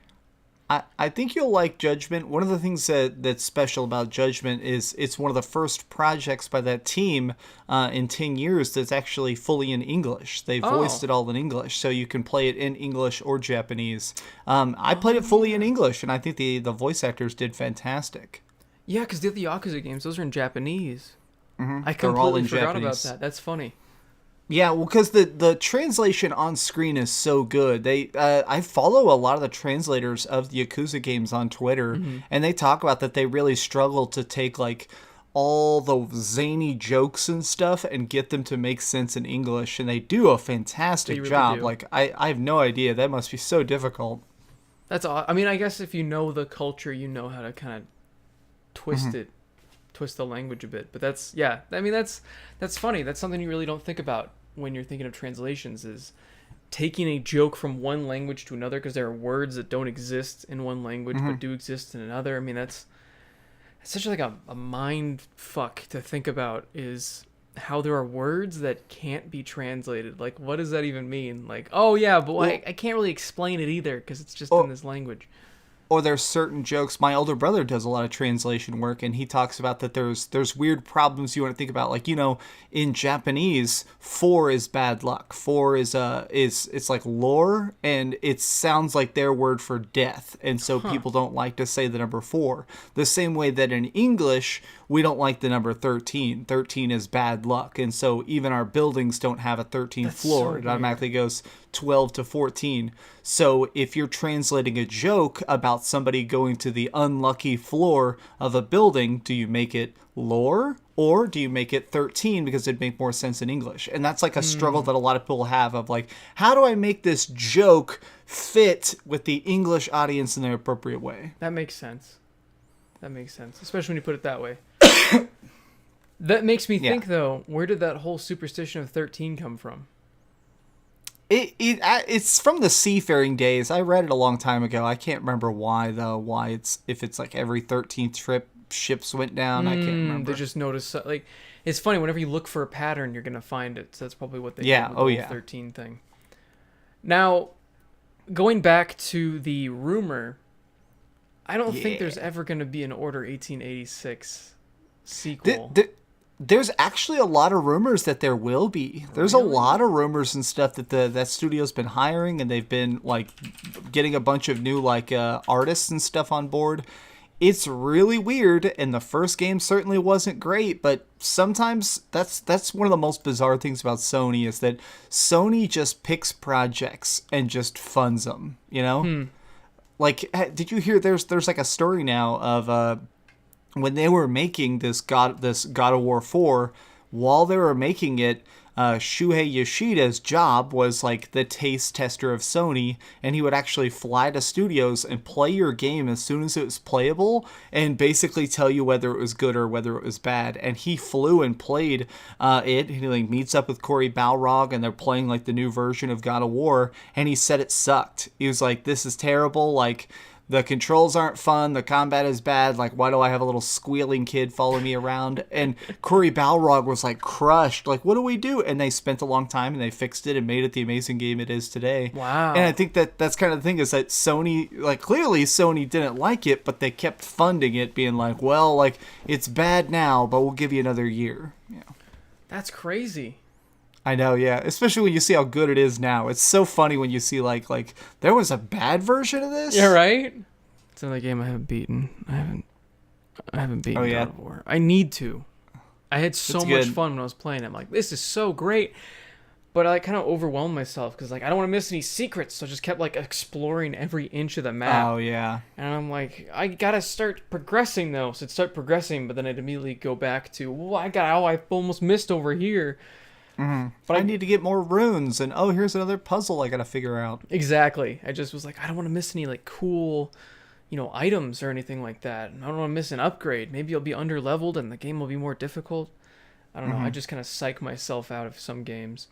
I think you'll like Judgment. One of the things that's special about Judgment is it's one of the first projects by that team in 10 years that's actually fully in English. They voiced it all in English, so you can play it in English or Japanese. I played it fully in English, and I think the voice actors did fantastic. Yeah, because the other Yakuza games, those are in Japanese. I completely forgot about that. That's funny. Yeah, well, because the translation on screen is so good. I follow a lot of the translators of the Yakuza games on Twitter, and they talk about that they really struggle to take like all the zany jokes and stuff and get them to make sense in English, and they do a fantastic job. Do. Like I have no idea. That must be so difficult. That's all. I mean, I guess if you know the culture, you know how to kind of twist it twist the language a bit. But that's, yeah, I mean, that's funny. That's something you really don't think about when you're thinking of translations, is taking a joke from one language to another, because there are words that don't exist in one language but do exist in another. I mean, that's such like a mind fuck to think about, is how there are words that can't be translated. Like, what does that even mean? Like, oh yeah, but I can't really explain it either because it's just in this language. Or there's certain jokes. My older brother does a lot of translation work, and he talks about that there's weird problems you want to think about. Like, in Japanese, 4 is bad luck. 4 is it's like lore, and it sounds like their word for death, and so people don't like to say the number 4. The same way that in English, we don't like the number 13. 13 is bad luck, and so even our buildings don't have a 13th floor. It automatically goes 12 to 14. So if you're translating a joke about somebody going to the unlucky floor of a building, do you make it lore or do you make it 13 because it'd make more sense in English? And that's like a struggle that a lot of people have of like, how do I make this joke fit with the English audience in the appropriate way? That makes sense. Especially when you put it that way. That makes me think, though, where did that whole superstition of 13 come from? It's from the seafaring days. I read it a long time ago. I can't remember why, though. Why if it's like every 13th trip ships went down. I can't remember. They just noticed, like, it's funny, whenever you look for a pattern, you're going to find it. So that's probably what they did with the whole 13 thing. Now, going back to the rumor, I don't think there's ever going to be an Order 1886 sequel. There's actually a lot of rumors that there will be. There's a lot of rumors and stuff that that studio's been hiring, and they've been like getting a bunch of new like artists and stuff on board. It's really weird, and the first game certainly wasn't great, but sometimes that's one of the most bizarre things about Sony, is that Sony just picks projects and just funds them, Like, did you hear there's like a story now of when they were making this God of War 4, while they were making it, Shuhei Yoshida's job was like the taste tester of Sony, and he would actually fly to studios and play your game as soon as it was playable and basically tell you whether it was good or whether it was bad. And he flew and played it. He like meets up with Cory Balrog, and they're playing like the new version of God of War, and he said it sucked. He was like, "This is terrible. Like, the controls aren't fun. The combat is bad. Like, why do I have a little squealing kid follow me around?" And Cory Balrog was like crushed. Like, what do we do? And they spent a long time and they fixed it and made it the amazing game it is today. Wow. And I think that's kind of the thing, is that Sony, like, clearly Sony didn't like it, but they kept funding it, being like, well, like, it's bad now, but we'll give you another year. Yeah. That's crazy. I know, yeah. Especially when you see how good it is now. It's so funny when you see like there was a bad version of this. Yeah, right? It's another game I haven't beaten. I haven't beaten God of War. I need to. I had so much fun when I was playing it. I'm like, this is so great. But I kind of overwhelmed myself because like I don't want to miss any secrets, so I just kept like exploring every inch of the map. Oh yeah. And I'm like, I gotta start progressing though. So I'd start progressing, but then I'd immediately go back to, well, I almost missed over here. Mm-hmm. But I need to get more runes, and here's another puzzle I gotta figure out. Exactly. I just was like, I don't want to miss any like cool, items or anything like that. I don't want to miss an upgrade. Maybe I'll be under-leveled and the game will be more difficult. I don't know. I just kind of psych myself out of some games.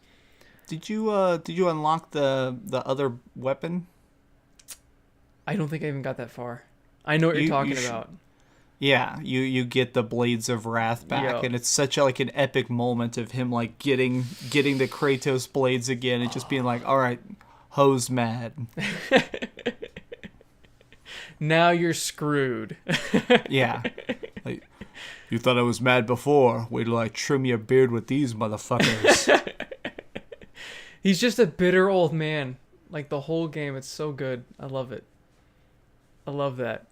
Did you unlock the other weapon? I don't think I even got that far. I know what you're talking about. Yeah, you get the Blades of Wrath back, and it's such an epic moment of him like getting the Kratos blades again, and just being like, all right, ho's mad. Now you're screwed. Yeah. Like, you thought I was mad before. Wait till I trim your beard with these motherfuckers. He's just a bitter old man. Like the whole game, it's so good. I love it. I love that.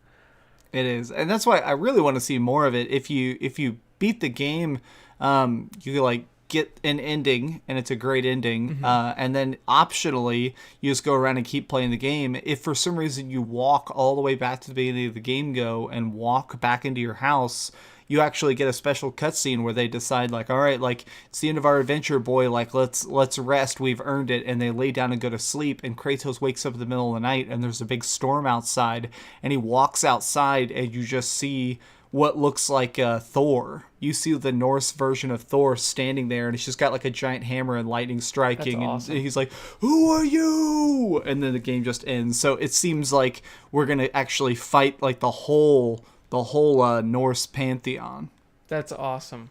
It is, and that's why I really want to see more of it. If you beat the game, you can like get an ending, and it's a great ending. And then optionally, you just go around and keep playing the game. If for some reason you walk all the way back to the beginning of the game, and walk back into your house, you actually get a special cutscene where they decide like, all right, like it's the end of our adventure, boy. Like let's rest. We've earned it. And they lay down and go to sleep. And Kratos wakes up in the middle of the night, and there's a big storm outside. And he walks outside, and you just see what looks like Thor. You see the Norse version of Thor standing there, and he's just got like a giant hammer and lightning striking. That's awesome. And he's like, "Who are you?" And then the game just ends. So it seems like we're gonna actually fight like the whole Norse pantheon. That's awesome.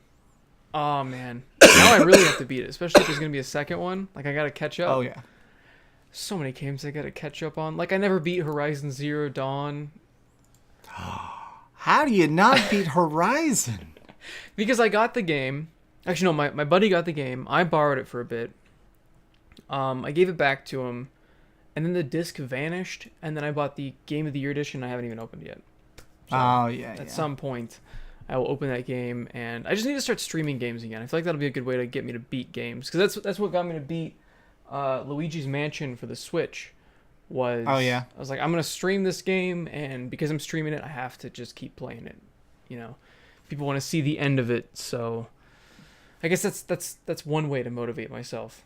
Oh man, now I really have to beat it, especially if there's gonna be a second one. Like I gotta catch up. Oh yeah. So many games I gotta catch up on. Like I never beat Horizon Zero Dawn. How do you not beat Horizon? Because I got the game. Actually, no, my buddy got the game. I borrowed it for a bit. I gave it back to him, and then the disc vanished. And then I bought the Game of the Year edition. I haven't even opened yet. So At some point, I will open that game, and I just need to start streaming games again. I feel like that'll be a good way to get me to beat games, because that's what got me to beat Luigi's Mansion for the Switch. I was like, I'm gonna stream this game, and because I'm streaming it, I have to just keep playing it. You know, people want to see the end of it, so I guess that's one way to motivate myself.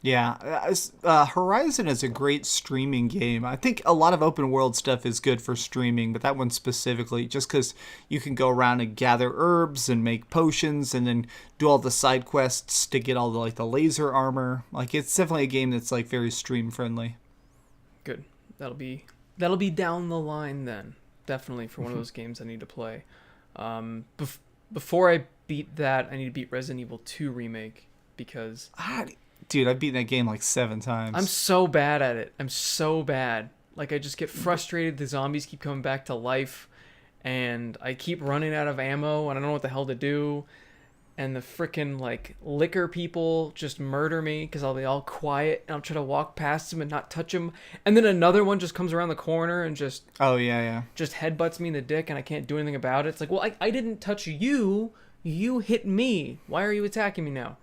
Yeah, Horizon is a great streaming game. I think a lot of open world stuff is good for streaming, but that one specifically, just because you can go around and gather herbs and make potions, and then do all the side quests to get all the laser armor. Like, it's definitely a game that's like very stream friendly. Good. That'll be down the line then. Definitely for one of those games I need to play. Before I beat that, I need to beat Resident Evil 2 Remake, because Dude, I've beaten that game like 7 times. I'm so bad at it. I'm so bad. Like, I just get frustrated. The zombies keep coming back to life, and I keep running out of ammo, and I don't know what the hell to do. And the frickin' like liquor people just murder me because I'll be all quiet and I'll try to walk past them and not touch them. And then another one just comes around the corner and just just headbutts me in the dick, and I can't do anything about it. It's like, well, I didn't touch you. You hit me. Why are you attacking me now?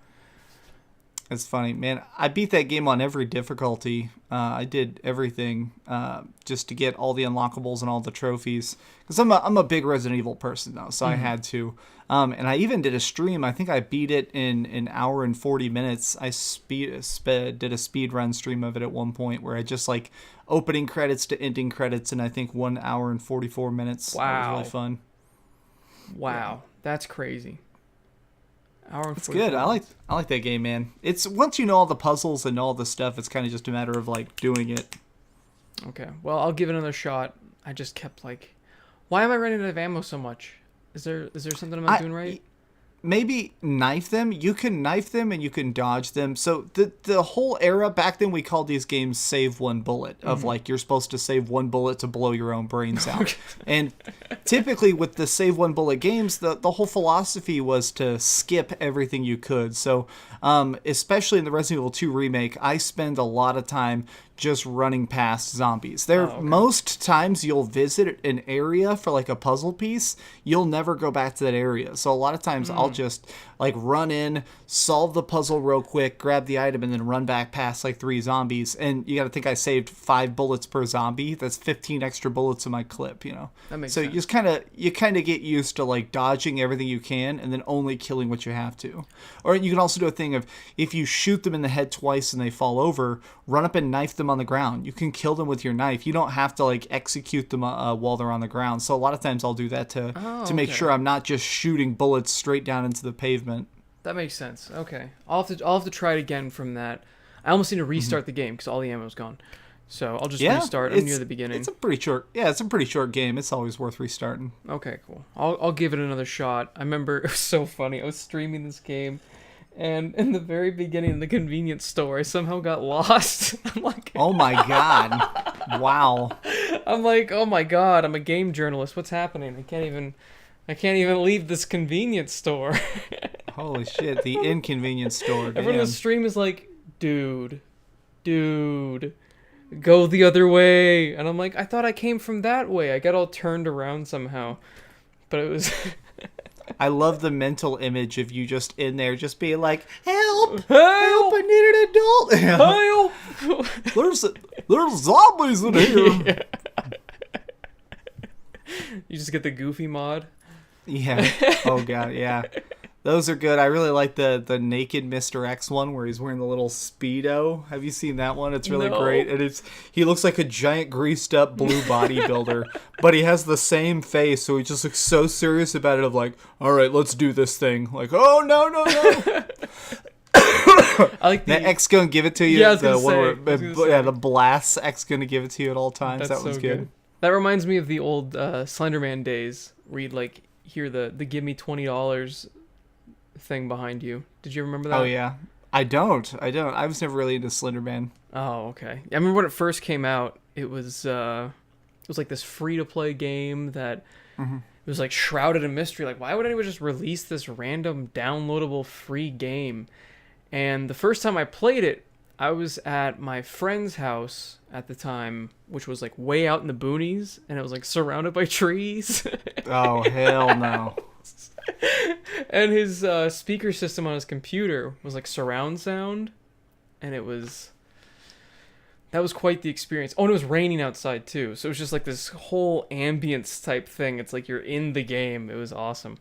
It's funny, man. I beat that game on every difficulty. I did everything just to get all the unlockables and all the trophies. Because I'm a big Resident Evil person, though, so I had to. And I even did a stream. I think I beat it in an hour and 40 minutes. I did a speed run stream of it at one point where I just like opening credits to ending credits in I think 1 hour and 44 minutes. Wow. That was really fun. Wow. Yeah. That's crazy. It's good. I like that game, man. It's once you know all the puzzles and all the stuff, it's kind of just a matter of like doing it. Okay. Well, I'll give it another shot. I just kept like, why am I running out of ammo so much? Is there something I'm not doing right? Maybe knife them. You can knife them and you can dodge them. So the whole era back then, we called these games save one bullet, of like you're supposed to save one bullet to blow your own brains out. And typically with the save one bullet games, the whole philosophy was to skip everything you could. So especially in the Resident Evil 2 remake, I spend a lot of time just running past zombies. Most times you'll visit an area for like a puzzle piece, you'll never go back to that area. So a lot of times I'll just like run in, solve the puzzle real quick, grab the item, and then run back past like 3 zombies. And you got to think I saved 5 bullets per zombie. That's 15 extra bullets in my clip, you know. That makes sense. You kind of get used to like dodging everything you can and then only killing what you have to. Or you can also do a thing of if you shoot them in the head twice and they fall over, run up and knife them on the ground. You can kill them with your knife. You don't have to like execute them while they're on the ground. So a lot of times I'll do that to make sure I'm not just shooting bullets straight down into the pavement. That makes sense. Okay, I'll have to try it again from that. I almost need to restart the game because all the ammo's gone. So I'll just restart. I'm near the beginning. It's a pretty short game. It's always worth restarting. Okay, cool. I'll give it another shot. I remember it was so funny. I was streaming this game, and in the very beginning in the convenience store, I somehow got lost. I'm like, oh my god, wow. I'm like, oh my god, I'm a game journalist. What's happening? I can't even leave this convenience store. Holy shit, the inconvenience store. Everyone in the stream is like, dude, go the other way. And I'm like, I thought I came from that way. I got all turned around somehow. But it was... I love the mental image of you just in there just being like, help, I need an adult. Help. There's zombies in here. Yeah. You just get the Goofy mod. Yeah. Oh god, yeah. Those are good. I really like the naked Mr. X one where he's wearing the little Speedo. Have you seen that one? It's really great. And he looks like a giant greased up blue bodybuilder, but he has the same face, so he just looks so serious about it of like, all right, let's do this thing. Like, oh, no. I like the X gonna give it to you. Yeah, I was the gonna one say. where the blast X gonna give it to you at all times. That's That was so good. That reminds me of the old Slenderman days where you'd like hear the give me $20 thing behind you. Did you remember that? Oh yeah. I don't. I was never really into Slenderman. Oh, okay. I remember when it first came out, it was like this free to play game that it was like shrouded in mystery. Like, why would anyone just release this random downloadable free game? And the first time I played it, I was at my friend's house at the time, which was like way out in the boonies, and it was like surrounded by trees. Oh, hell no. And his speaker system on his computer was like surround sound, and that was quite the experience. Oh, and it was raining outside too, so it was just like this whole ambience type thing. It's like you're in the game. It was awesome.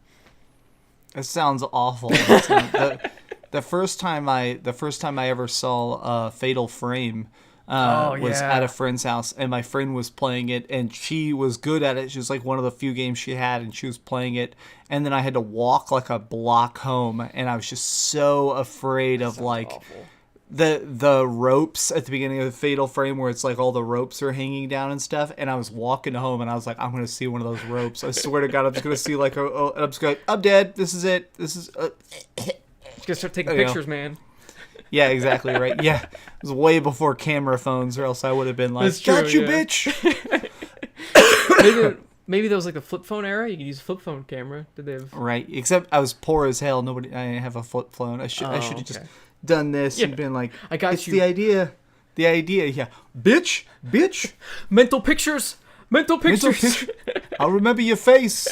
It sounds awful. The first time I ever saw Fatal Frame was at a friend's house, and my friend was playing it, and she was good at it. She was like one of the few games she had, and she was playing it. And then I had to walk like a block home, and I was just so afraid of like awful. the ropes at the beginning of the Fatal Frame, where it's like all the ropes are hanging down and stuff. And I was walking home, and I was like, I'm gonna see one of those ropes. I swear to God, I'm just gonna see like and I'm just going, I'm dead. This is it. This is. Just gonna start taking pictures, man. Yeah, exactly, right. Yeah, it was way before camera phones, or else I would have been like, That's true, got you, yeah. bitch! Maybe that was like the flip phone era. You could use a flip phone camera. Did they have... Right, except I was poor as hell. I didn't have a flip phone. I should have just done this and been like, I got it's you. the idea, yeah. Bitch! Mental pictures! I'll remember your face.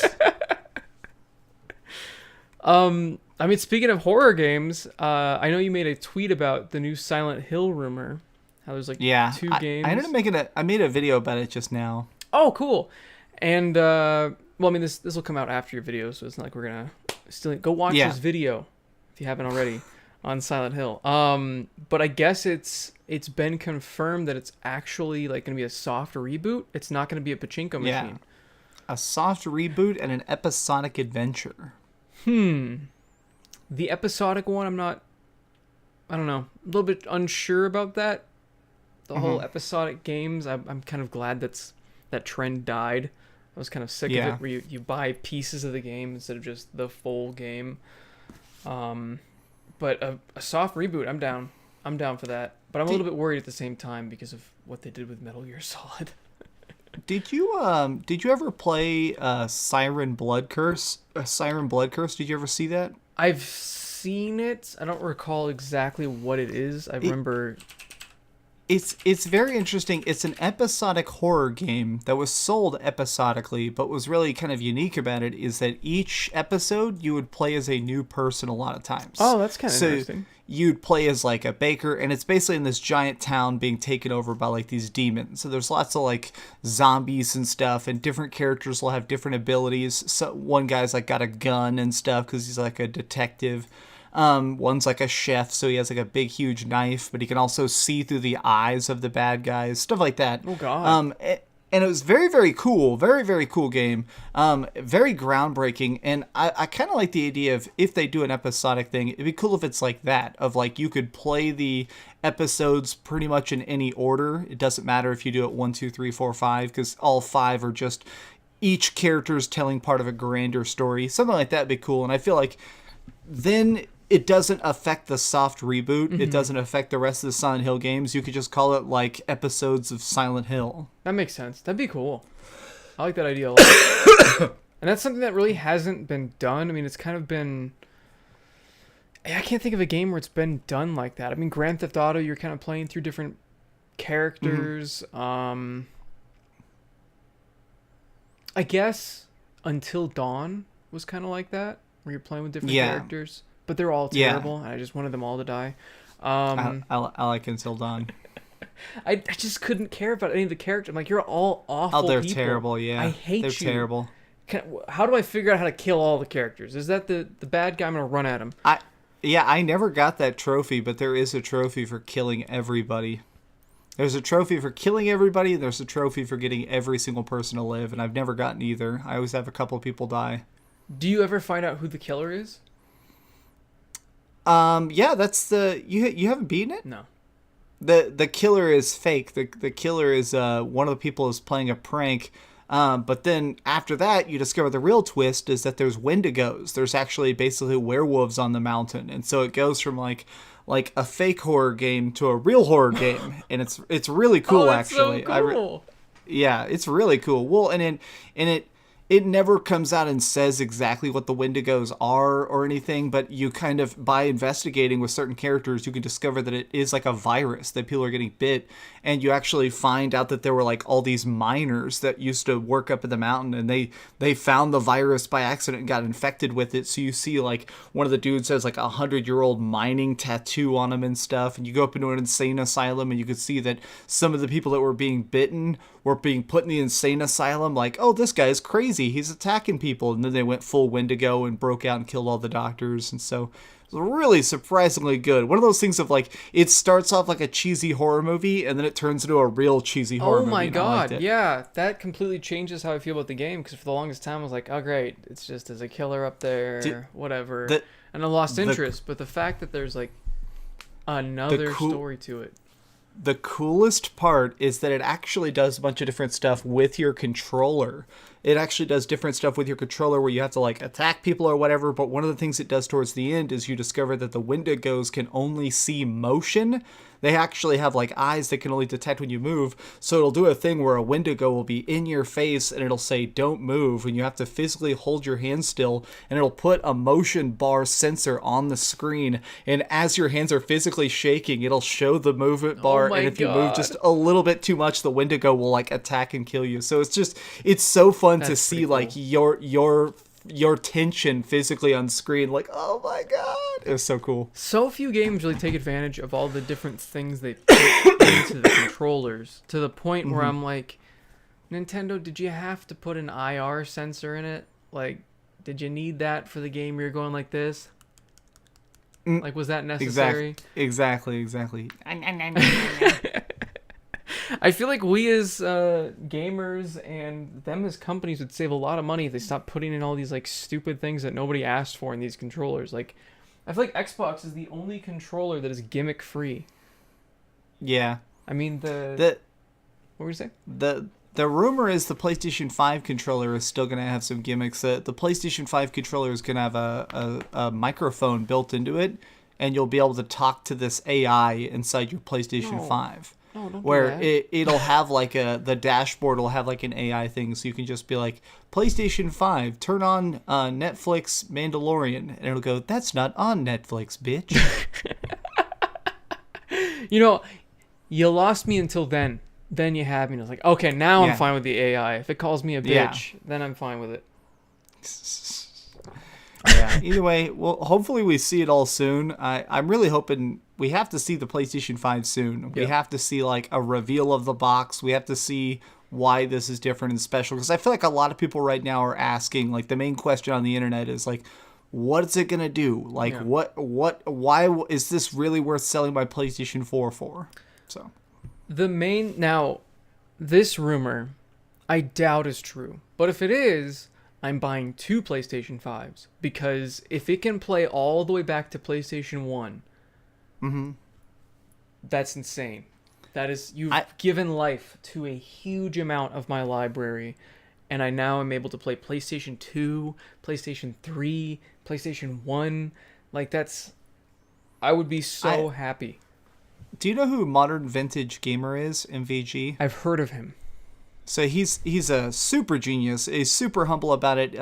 I mean, speaking of horror games, I know you made a tweet about the new Silent Hill rumor. How there's like 2 games. I ended up I made a video about it just now. Oh, cool. And well, I mean, this will come out after your video, so it's not like we're gonna still go watch this video if you haven't already on Silent Hill. But I guess it's been confirmed that it's actually like gonna be a soft reboot. It's not gonna be a pachinko machine. A soft reboot and an episodic adventure. The episodic one, I don't know, a little bit unsure about that. The whole episodic games, I'm kind of glad that trend died. I was kind of sick of it, where you buy pieces of the game instead of just the full game. But a soft reboot, I'm down. I'm down for that. But I'm a little bit worried at the same time because of what they did with Metal Gear Solid. Did you ever play Siren Blood Curse? Siren Blood Curse? Did you ever see that? I've seen it. I don't recall exactly what it is. I remember. It's very interesting. It's an episodic horror game that was sold episodically, but was really kind of unique about it is that each episode you would play as a new person a lot of times. Oh, that's kind of interesting. You'd play as like a baker, and it's basically in this giant town being taken over by like these demons. So there's lots of like zombies and stuff, and different characters will have different abilities. So one guy's like got a gun and stuff because he's like a detective. One's like a chef, so he has like a big, huge knife, but he can also see through the eyes of the bad guys, stuff like that. Oh, God. And it was very, very cool. Very, very cool game. Very groundbreaking. And I kind of like the idea of if they do an episodic thing, it'd be cool if it's like that. Of like you could play the episodes pretty much in any order. It doesn't matter if you do it 1, 2, 3, 4, 5, because all 5 are just each character's telling part of a grander story. Something like that would be cool. And I feel like then it doesn't affect the soft reboot. Mm-hmm. It doesn't affect the rest of the Silent Hill games. You could just call it like episodes of Silent Hill. That makes sense. That'd be cool. I like that idea a lot. And that's something that really hasn't been done. I mean, it's kind of been... I can't think of a game where it's been done like that. I mean, Grand Theft Auto, you're kind of playing through different characters. Mm-hmm. I guess Until Dawn was kind of like that, where you're playing with different characters. But they're all terrible, and I just wanted them all to die. I like Until Dawn. I just couldn't care about any of the characters. I'm like, you're all awful people. They're terrible, yeah. I hate you. They're terrible. How do I figure out how to kill all the characters? Is that the bad guy? I'm gonna run at him. I never got that trophy, but there is a trophy for killing everybody. There's a trophy for killing everybody, and there's a trophy for getting every single person to live, and I've never gotten either. I always have a couple of people die. Do you ever find out who the killer is? Yeah, that's you haven't beaten it? No. The killer is fake. The killer is one of the people is playing a prank. But then after that, you discover the real twist is that there's Wendigos. There's actually basically werewolves on the mountain, and so it goes from like a fake horror game to a real horror game, and it's really cool. Oh, that's actually. so cool. Yeah, it's really cool. Well, and it never comes out and says exactly what the Wendigos are or anything, but you kind of, by investigating with certain characters, you can discover that it is like a virus, that people are getting bit, and you actually find out that there were like all these miners that used to work up in the mountain, and they found the virus by accident and got infected with it. So you see like one of the dudes has like 100-year-old mining tattoo on him and stuff, and you go up into an insane asylum, and you can see that some of the people that were being bitten were being put in the insane asylum, like, oh, this guy's crazy, he's attacking people, and then they went full Wendigo and broke out and killed all the doctors. And so it was really surprisingly good. One of those things of like, it starts off like a cheesy horror movie, and then it turns into a real cheesy horror movie. Oh my god, yeah, that completely changes how I feel about the game, because for the longest time I was like, oh great, it's just there's a killer up there, whatever, and I lost interest. But the fact that there's like another story to it. The coolest part is that it actually does a bunch of different stuff with your controller. It actually does different stuff with your controller where you have to like attack people or whatever, but one of the things it does towards the end is you discover that the Wendigos can only see motion. They actually have like eyes that can only detect when you move, so it'll do a thing where a Wendigo will be in your face and it'll say don't move, and you have to physically hold your hand still, and it'll put a motion bar sensor on the screen, and as your hands are physically shaking, it'll show the movement bar, and if you move just a little bit too much, the Wendigo will like attack and kill you. So it's so fun to see cool. Like your tension physically on screen, like, oh my god, it was so cool. So few games really take advantage of all the different things they put into the controllers, to the point where I'm like, Nintendo, did you have to put an IR sensor in it? Like, did you need that for the game where you're going like this? Like, was that necessary? Exactly. I feel like we as gamers and them as companies would save a lot of money if they stopped putting in all these like stupid things that nobody asked for in these controllers. Like, I feel like Xbox is the only controller that is gimmick free. Yeah. I mean what were you saying? The rumor is the PlayStation 5 controller is still going to have some gimmicks. The PlayStation 5 controller is going to have a microphone built into it, and you'll be able to talk to this AI inside your PlayStation 5. No, don't where do that. It'll have like the dashboard will have like an AI thing, so you can just be like, PlayStation 5, turn on Netflix Mandalorian, and it'll go, that's not on Netflix, bitch. You know, you lost me until then. Then you had me, and I was like, okay, now I'm fine with the AI. If it calls me a bitch, then I'm fine with it. Yeah. Either way, well, hopefully we see it all soon. I'm really hoping we have to see the PlayStation 5 soon. We have to see like a reveal of the box. We have to see why this is different and special, because I feel like a lot of people right now are asking, like, the main question on the internet is like, what is it gonna do? Like, why is this really worth selling my PlayStation 4 for? So now, this rumor, I doubt is true, but if it is, I'm buying 2 PlayStation 5s, because if it can play all the way back to PlayStation 1, that's insane. That is, you've given life to a huge amount of my library, and I now am able to play PlayStation 2, PlayStation 3, PlayStation 1. Like, I would be so happy. Do you know who Modern Vintage Gamer is, MVG? I've heard of him. So he's a super genius. He's super humble about it.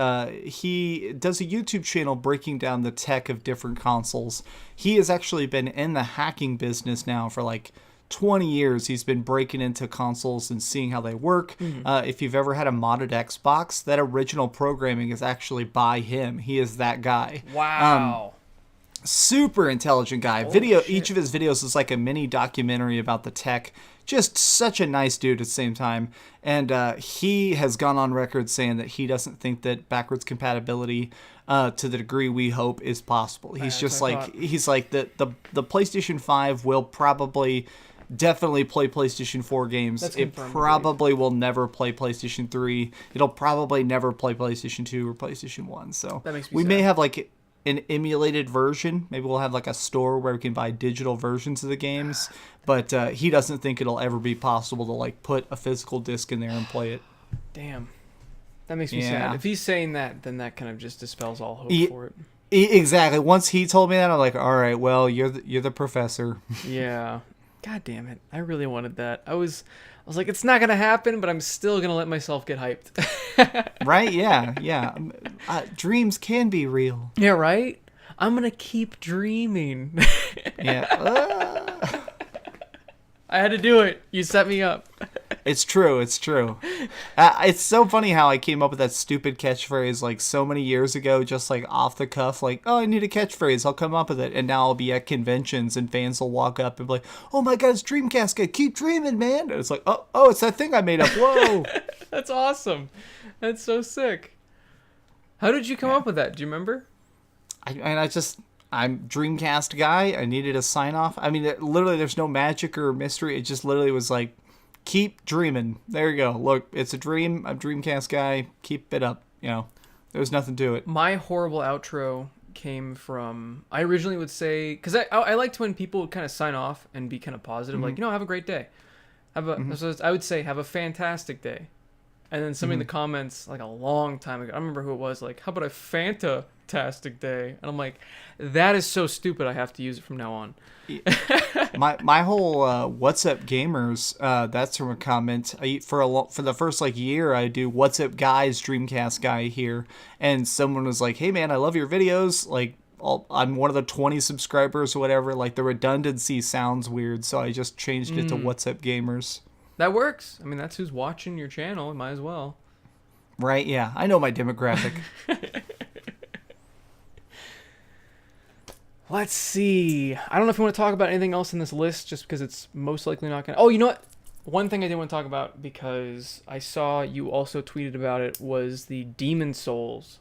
He does a YouTube channel breaking down the tech of different consoles. He has actually been in the hacking business now for like 20 years. He's been breaking into consoles and seeing how they work. If you've ever had a modded Xbox, that original programming is actually by him. He is that guy. Wow. Super intelligent guy. Each of his videos is like a mini documentary about the tech. Just such a nice dude at the same time. And he has gone on record saying that he doesn't think that backwards compatibility to the degree we hope is possible. He's just like, he's like the PlayStation 5 will probably definitely play PlayStation 4 games. It probably will never play PlayStation 3. It'll probably never play PlayStation 2 or PlayStation 1. So that makes me we sad. may have like an emulated version. Maybe we'll have like a store where we can buy digital versions of the games. But he doesn't think it'll ever be possible to like put a physical disc in there and play it. Damn. That makes me sad. If he's saying that, then that kind of just dispels all hope for it. Exactly. Once he told me that, I'm like, all right, well, you're the professor. Yeah. God damn it. I really wanted that. I was like, it's not going to happen, but I'm still going to let myself get hyped. Right? Yeah. Dreams can be real. Yeah, right? I'm going to keep dreaming. Yeah. I had to do it. You set me up. It's true. It's so funny how I came up with that stupid catchphrase like so many years ago, just like off the cuff, like, oh, I need a catchphrase. I'll come up with it. And now I'll be at conventions and fans will walk up and be like, oh my God, it's Dreamcastguy. Keep dreaming, man. And it's like, oh, it's that thing I made up. Whoa. That's awesome. That's so sick. How did you come up with that? Do you remember? I'm Dreamcast guy. I needed a sign off. I mean, literally, there's no magic or mystery. It just literally was like, keep dreaming. There you go. Look, it's a dream. I'm Dreamcast guy. Keep it up. You know, there's nothing to it. My horrible outro came from, I originally would say, because I liked when people would kind of sign off and be kind of positive, like, have a great day. So I would say, have a fantastic day. And then somebody in the comments, like a long time ago, I don't remember who it was, like, how about a fantastic day? And I'm like, that is so stupid. I have to use it from now on. my whole What's Up Gamers, that's from a comment. For the first like year, I do What's Up Guys Dreamcast guy here, and someone was like, hey man, I love your videos. Like, I'm one of the 20 subscribers or whatever. Like, the redundancy sounds weird, so I just changed it to What's Up Gamers. That works. I mean, that's who's watching your channel. It might as well. Right? Yeah, I know my demographic. Let's see. I don't know if you want to talk about anything else in this list, just because it's most likely not going to... Oh, you know what? One thing I did want to talk about, because I saw you also tweeted about it, was the Demon Souls.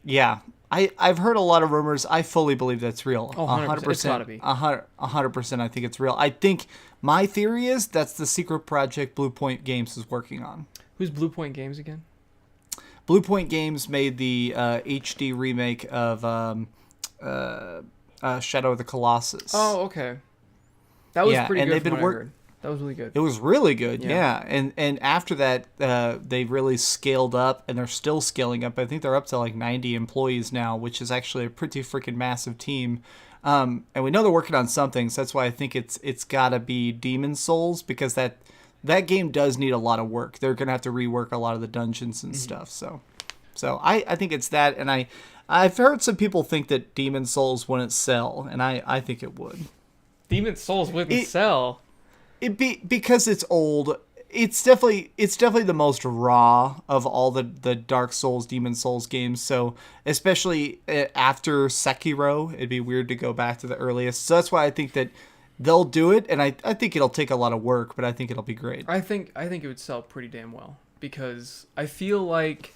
Yeah. I've heard a lot of rumors. I fully believe that's real. Oh, 100%. It's gotta be. 100% I think it's real. I think my theory is that's the secret project Blue Point Games is working on. Who's Blue Point Games again? Blue Point Games made the HD remake of Shadow of the Colossus. Oh, okay. That was pretty good from what I heard. That was really good. It was really good, yeah. And after that, they really scaled up, and they're still scaling up. I think they're up to like 90 employees now, which is actually a pretty freaking massive team. And we know they're working on something, so that's why I think it's got to be Demon Souls, because that game does need a lot of work. They're going to have to rework a lot of the dungeons and stuff. So I think it's that, and I've heard some people think that Demon Souls wouldn't sell, and I think it would. Demon Souls wouldn't sell? Because it's old. It's definitely the most raw of all the Dark Souls, Demon Souls games. So especially after Sekiro, it'd be weird to go back to the earliest. So that's why I think that they'll do it, and I think it'll take a lot of work, but I think it'll be great. I think it would sell pretty damn well, because I feel like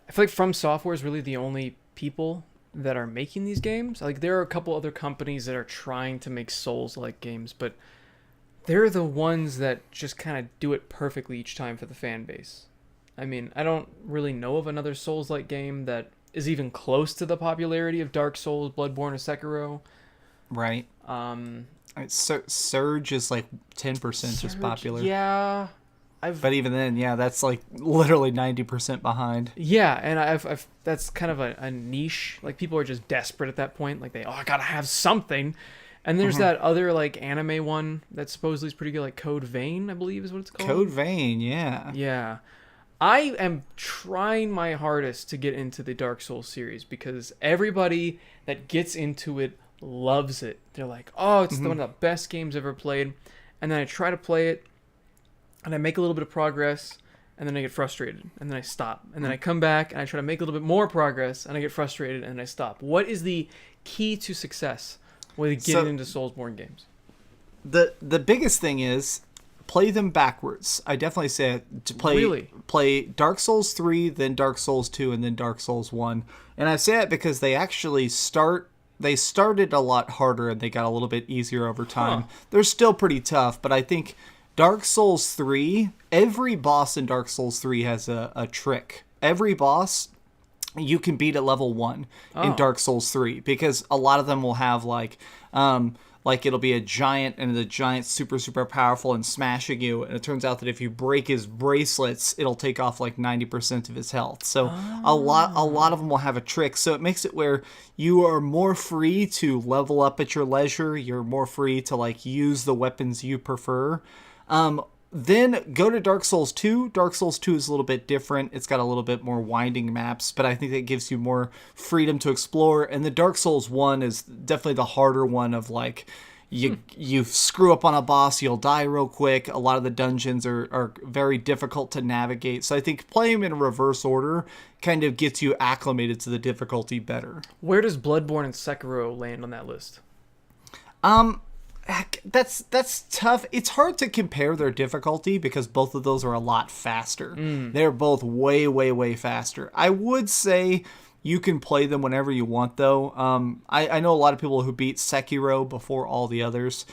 From Software is really the only people that are making these games. Like, there are a couple other companies that are trying to make Souls-like games, but they're the ones that just kind of do it perfectly each time for the fan base. I mean, I don't really know of another Souls-like game that is even close to the popularity of Dark Souls, Bloodborne, or Sekiro. Right. Surge is like 10% as popular. Yeah. But even then, yeah, that's like literally 90% behind. Yeah, and I've that's kind of a niche. Like, people are just desperate at that point. Like, I gotta have something. And there's that other, like, anime one that supposedly is pretty good, like Code Vein, I believe is what it's called. Code Vein, yeah. Yeah. I am trying my hardest to get into the Dark Souls series, because everybody that gets into it loves it. They're like, oh, it's one of the best games I've ever played. And then I try to play it, and I make a little bit of progress, and then I get frustrated, and then I stop. And then I come back, and I try to make a little bit more progress, and I get frustrated, and I stop. What is the key to success with getting into Soulsborne games? The biggest thing is play them backwards. I definitely say to play Dark Souls 3, then Dark Souls 2, and then Dark Souls 1. And I say it because they actually started a lot harder and they got a little bit easier over time. They're still pretty tough, but I think Dark Souls 3, every boss in Dark Souls 3 has a trick. Every boss you can beat at level 1 in Dark Souls 3, because a lot of them will have like it'll be a giant, and the giant's super powerful and smashing you, and it turns out that if you break his bracelets, it'll take off like 90% of his health. So a lot of them will have a trick, so it makes it where you are more free to level up at your leisure. You're more free to like use the weapons you prefer. Then go to Dark Souls 2. Dark Souls 2 is a little bit different. It's got a little bit more winding maps, but I think that gives you more freedom to explore. And the Dark Souls 1 is definitely the harder one of like, you screw up on a boss, you'll die real quick. A lot of the dungeons are very difficult to navigate. So I think playing them in reverse order kind of gets you acclimated to the difficulty better. Where does Bloodborne and Sekiro land on that list? That's tough. It's hard to compare their difficulty because both of those are a lot faster. They're both way faster. I would say you can play them whenever you want, though. I know a lot of people who beat Sekiro before all the others.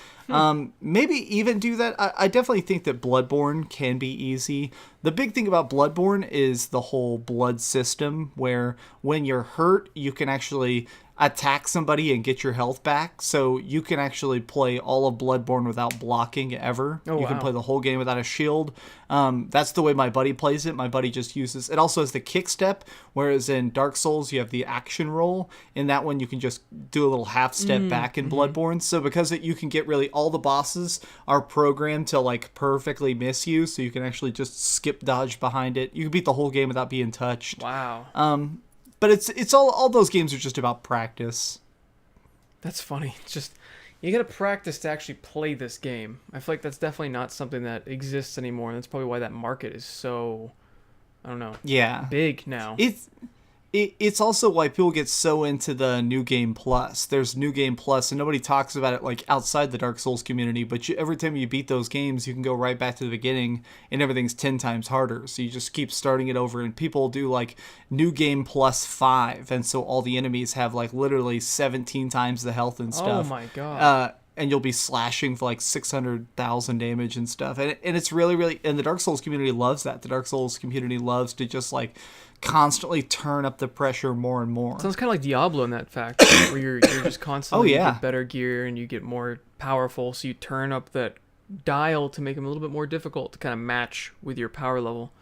Maybe even do that. I definitely think that Bloodborne can be easy. The big thing about Bloodborne is the whole blood system, where when you're hurt, you can actually attack somebody and get your health back. So you can actually play all of Bloodborne without blocking ever. You can play the whole game without a shield. That's the way my buddy plays it. My buddy just uses it. Also has the kick step, whereas in Dark Souls you have the action roll. In that one you can just do a little half step back in Bloodborne. So because you can get really, all the bosses are programmed to like perfectly miss you, so you can actually just skip dodge behind it. You can beat the whole game without being touched. Wow. But it's all those games are just about practice. That's funny. It's just, you gotta practice to actually play this game. I feel like that's definitely not something that exists anymore, and that's probably why that market is so, I don't know, big now. It's also why people get so into the New Game Plus. There's New Game Plus, and nobody talks about it like outside the Dark Souls community, but every time you beat those games, you can go right back to the beginning, and everything's 10 times harder. So you just keep starting it over, and people do like New Game Plus 5, and so all the enemies have like literally 17 times the health and stuff. Oh my god. And you'll be slashing for like 600,000 damage and stuff. And it's really, and the Dark Souls community loves that. The Dark Souls community loves to just like constantly turn up the pressure more and more. Sounds kind of like Diablo in that fact, where you're just constantly you get better gear and you get more powerful, so you turn up that dial to make them a little bit more difficult to kind of match with your power level.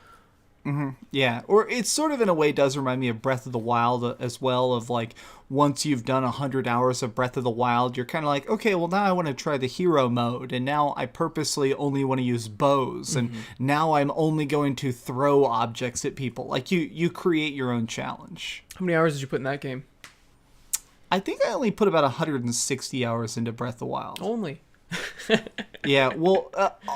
Yeah, or it sort of in a way does remind me of Breath of the Wild as well, of like once you've done 100 hours of Breath of the Wild, you're kind of like, okay, well now I want to try the hero mode, and now I purposely only want to use bows, and now I'm only going to throw objects at people. Like you create your own challenge. How many hours did you put in that game? I think I only put about 160 hours into Breath of the Wild. Only. Yeah, well,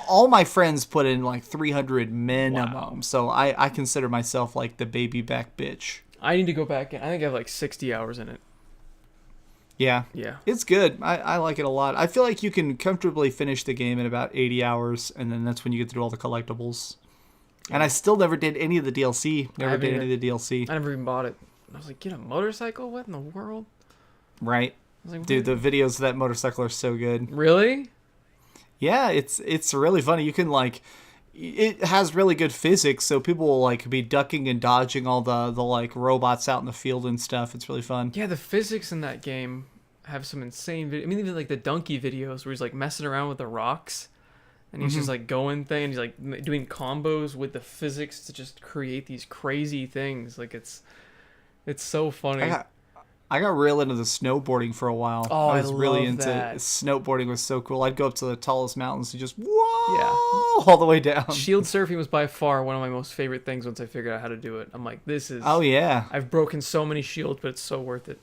all my friends put in like 300 minimum, so I consider myself like the baby back bitch. I need to go back in. I think I have like 60 hours in it. Yeah. Yeah. It's good. I like it a lot. I feel like you can comfortably finish the game in about 80 hours, and then that's when you get to do all the collectibles. And I still never did any of the DLC. Never did any of the DLC. I never even bought it. I was like, get a motorcycle? What in the world? Right. Like, dude, the videos of that motorcycle are so good. Really? Yeah, it's really funny. You can like, it has really good physics, so people will like be ducking and dodging all the like robots out in the field and stuff. It's really fun. Yeah, the physics in that game have some insane I mean, even like the donkey videos where he's like messing around with the rocks and he's just like going and he's like doing combos with the physics to just create these crazy things. Like it's so funny. I got real into the snowboarding for a while. Oh, I was really into that. Snowboarding was so cool. I'd go up to the tallest mountains and just all the way down. Shield surfing was by far one of my most favorite things once I figured out how to do it. I'm like, this is... Oh, yeah. I've broken so many shields, but it's so worth it.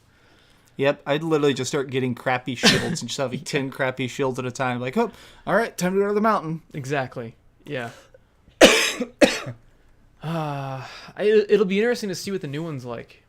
Yep, I'd literally just start getting crappy shields and just having 10 crappy shields at a time. Like, oh, all right, time to go to the mountain. Exactly. Yeah. It'll be interesting to see what the new one's like.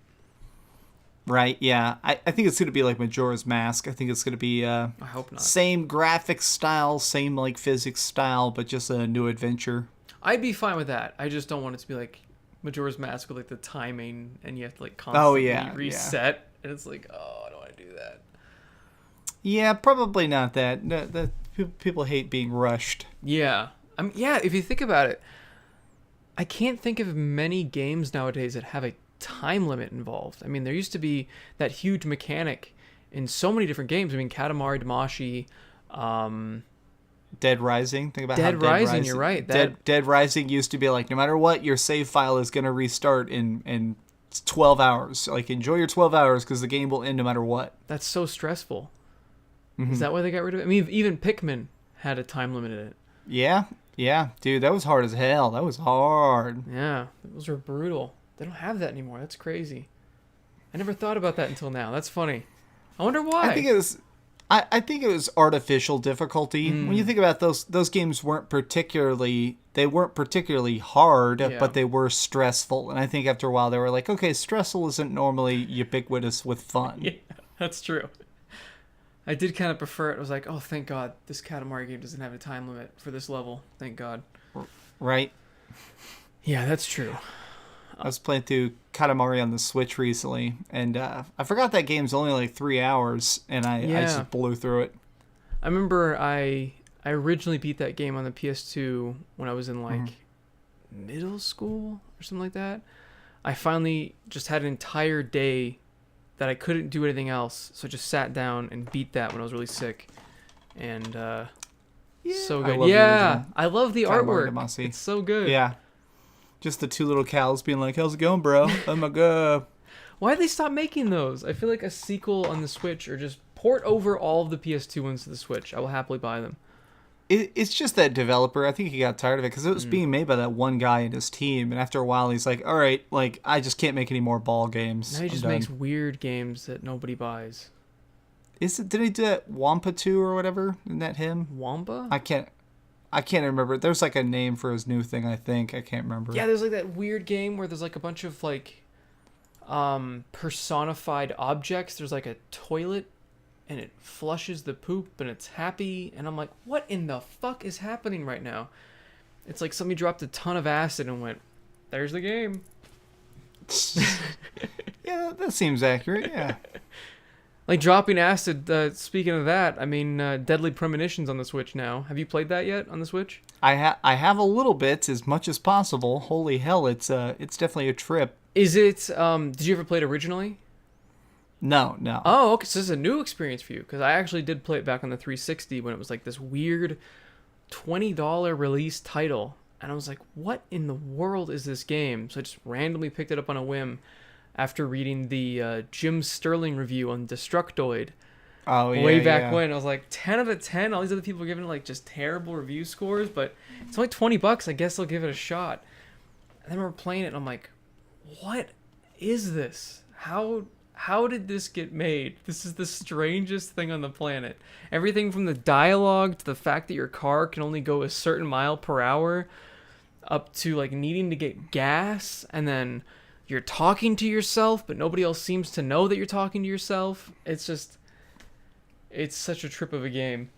Right, yeah. I think it's going to be like Majora's Mask. I think it's going to be I hope not. same graphics style, same like physics style, but just a new adventure. I'd be fine with that. I just don't want it to be like Majora's Mask with like the timing and you have to like Oh, constantly yeah, reset. And it's like, oh, I don't want to do that. Yeah, probably not that. People hate being rushed. Yeah. Yeah, if you think about it, I can't think of many games nowadays that have a time limit involved. I mean, there used to be that huge mechanic in so many different games. I mean, Katamari Damacy, Dead Rising. Think about Dead how Rising, you're right. Dead Rising used to be like, no matter what, your save file is going to restart in 12 hours. Like, enjoy your 12 hours because the game will end no matter what. That's so stressful. Mm-hmm. Is that why they got rid of it? I mean, even Pikmin had a time limit in it. Yeah. Dude, that was hard as hell. That was hard. Yeah, those were brutal. They don't have that anymore. That's crazy. I never thought about that until now. That's funny. I wonder why. I think it was artificial difficulty. When you think about those games weren't particularly hard, Yeah. but they were stressful. And I think after a while they were like, okay, stressful isn't normally ubiquitous with fun. Yeah, that's true. I did kind of prefer it. I was like, oh, thank God, this Katamari game doesn't have a time limit for this level. Thank God. Right? Yeah, that's true. I was playing through Katamari on the Switch recently, and I forgot that game's only like 3 hours, and I just blew through it. I remember I originally beat that game on the PS2 when I was in like middle school or something like that. I finally just had an entire day that I couldn't do anything else, so I just sat down and beat that when I was really sick. And so good. I love the Katamari artwork. Damacy. It's so good. Yeah. Just the two little cows being like, how's it going, bro? Oh my god. Why did they stop making those? I feel like a sequel on the Switch or just port over all of the PS2 ones to the Switch. I will happily buy them. It's just that developer. I think he got tired of it because it was being made by that one guy and his team. And after a while, he's like, all right, like, I just can't make any more ball games. Now he just makes weird games that nobody buys. Did he do that Wampa 2 or whatever? Isn't that him? Wampa? I can't remember. There's like a name for his new thing, I think. I can't remember. Yeah, there's like that weird game where there's like a bunch of like personified objects. There's like a toilet and it flushes the poop and it's happy. And I'm like, what in the fuck is happening right now? It's like somebody dropped a ton of acid and went, there's the game. Yeah, that seems accurate, yeah. Like dropping acid, speaking of that, I mean, Deadly Premonition's on the Switch now. Have you played that yet on the Switch? I have a little bit, as much as possible. Holy hell, it's definitely a trip. Is it, did you ever play it originally? No. Oh, okay, so this is a new experience for you, because I actually did play it back on the 360 when it was like this weird $20 release title. And I was like, what in the world is this game? So I just randomly picked it up on a whim after reading the Jim Sterling review on Destructoid way back when. I was like, 10 out of 10. All these other people are giving it like just terrible review scores, but it's only $20. I guess I'll give it a shot. And then we're playing it and I'm like, what is this? How did this get made? This is the strangest thing on the planet. Everything from the dialogue to the fact that your car can only go a certain mile per hour up to like needing to get gas, and then you're talking to yourself, but nobody else seems to know that you're talking to yourself. It's such a trip of a game.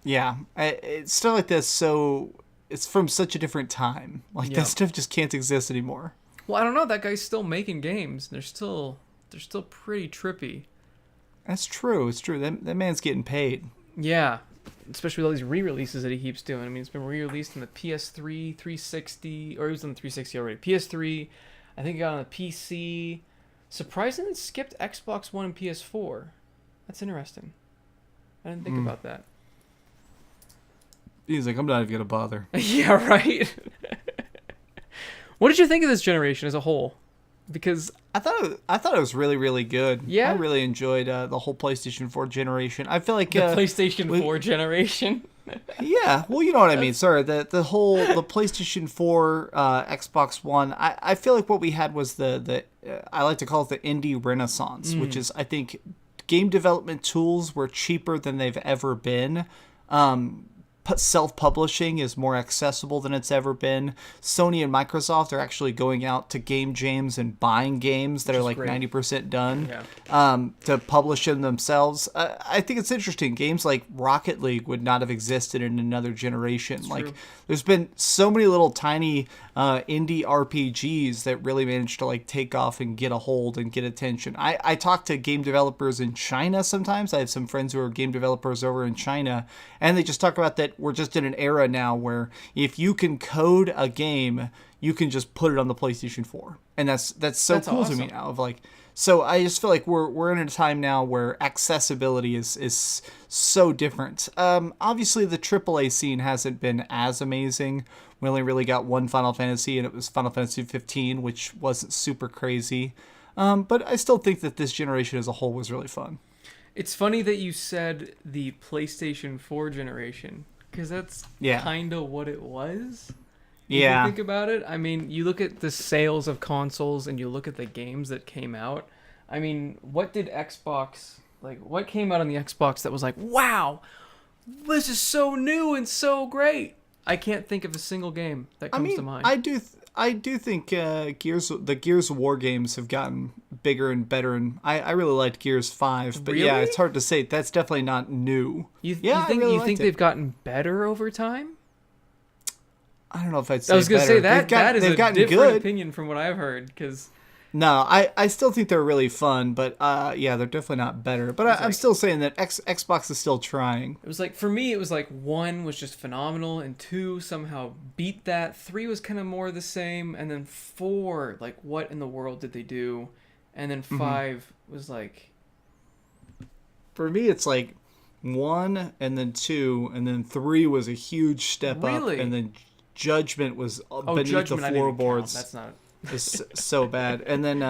Yeah, it's stuff like this, so it's from such a different time. Like, that stuff just can't exist anymore. Well, I don't know. That guy's still making games. They're still pretty trippy. That's true. It's true. That man's getting paid. Yeah, especially with all these re-releases that he keeps doing. I mean, it's been re-released on the PS3, 360, or it was on the 360 already. PS3, I think it got on the PC. Surprisingly, it skipped Xbox One and PS4. That's interesting. I didn't think about that. He's like, I'm not even gonna bother. Yeah, right. What did you think of this generation as a whole? Because I thought it was really, really good. Yeah, I really enjoyed the whole PlayStation 4 generation. I feel like the PlayStation 4 generation. Yeah, well, you know what I mean. Sorry, the PlayStation 4, Xbox One. I feel like what we had was the I like to call it the indie renaissance, which is, I think, game development tools were cheaper than they've ever been. self-publishing is more accessible than it's ever been. Sony and Microsoft are actually going out to game jams and buying games that are like great. 90% done to publish them themselves. I think it's interesting. Games like Rocket League would not have existed in another generation. It's like true. There's been so many little tiny indie RPGs that really managed to like take off and get a hold and get attention. I talk to game developers in China sometimes. I have some friends who are game developers over in China, and they just talk about that we're just in an era now where if you can code a game, you can just put it on the PlayStation 4. And that's cool awesome. To me now. Of like, so I just feel like we're in a time now where accessibility is so different. Obviously the AAA scene hasn't been as amazing. We only really got one Final Fantasy, and it was Final Fantasy 15, which wasn't super crazy. But I still think that this generation as a whole was really fun. It's funny that you said the PlayStation 4 generation, because that's kind of what it was. If you think about it. I mean, you look at the sales of consoles and you look at the games that came out. I mean, what came out on the Xbox that was like, wow, this is so new and so great? I can't think of a single game that comes to mind. I do think the Gears of War games have gotten bigger and better, and I really liked Gears 5. But really? Yeah, it's hard to say. That's definitely not new. You think they've gotten better over time? I don't know if I'd say I was going to say that is a different good opinion from what I've heard. Because no, I still think they're really fun, but they're definitely not better. But I'm still saying that Xbox is still trying. It was like, for me, it was like 1 was just phenomenal, and 2 somehow beat that. 3 was kind of more the same, and then 4, like, what in the world did they do? And then 5 was like... For me, it's like 1, and then 2, and then 3 was a huge step up, and then Judgment was beneath the floorboards. That's not... It's so bad. And then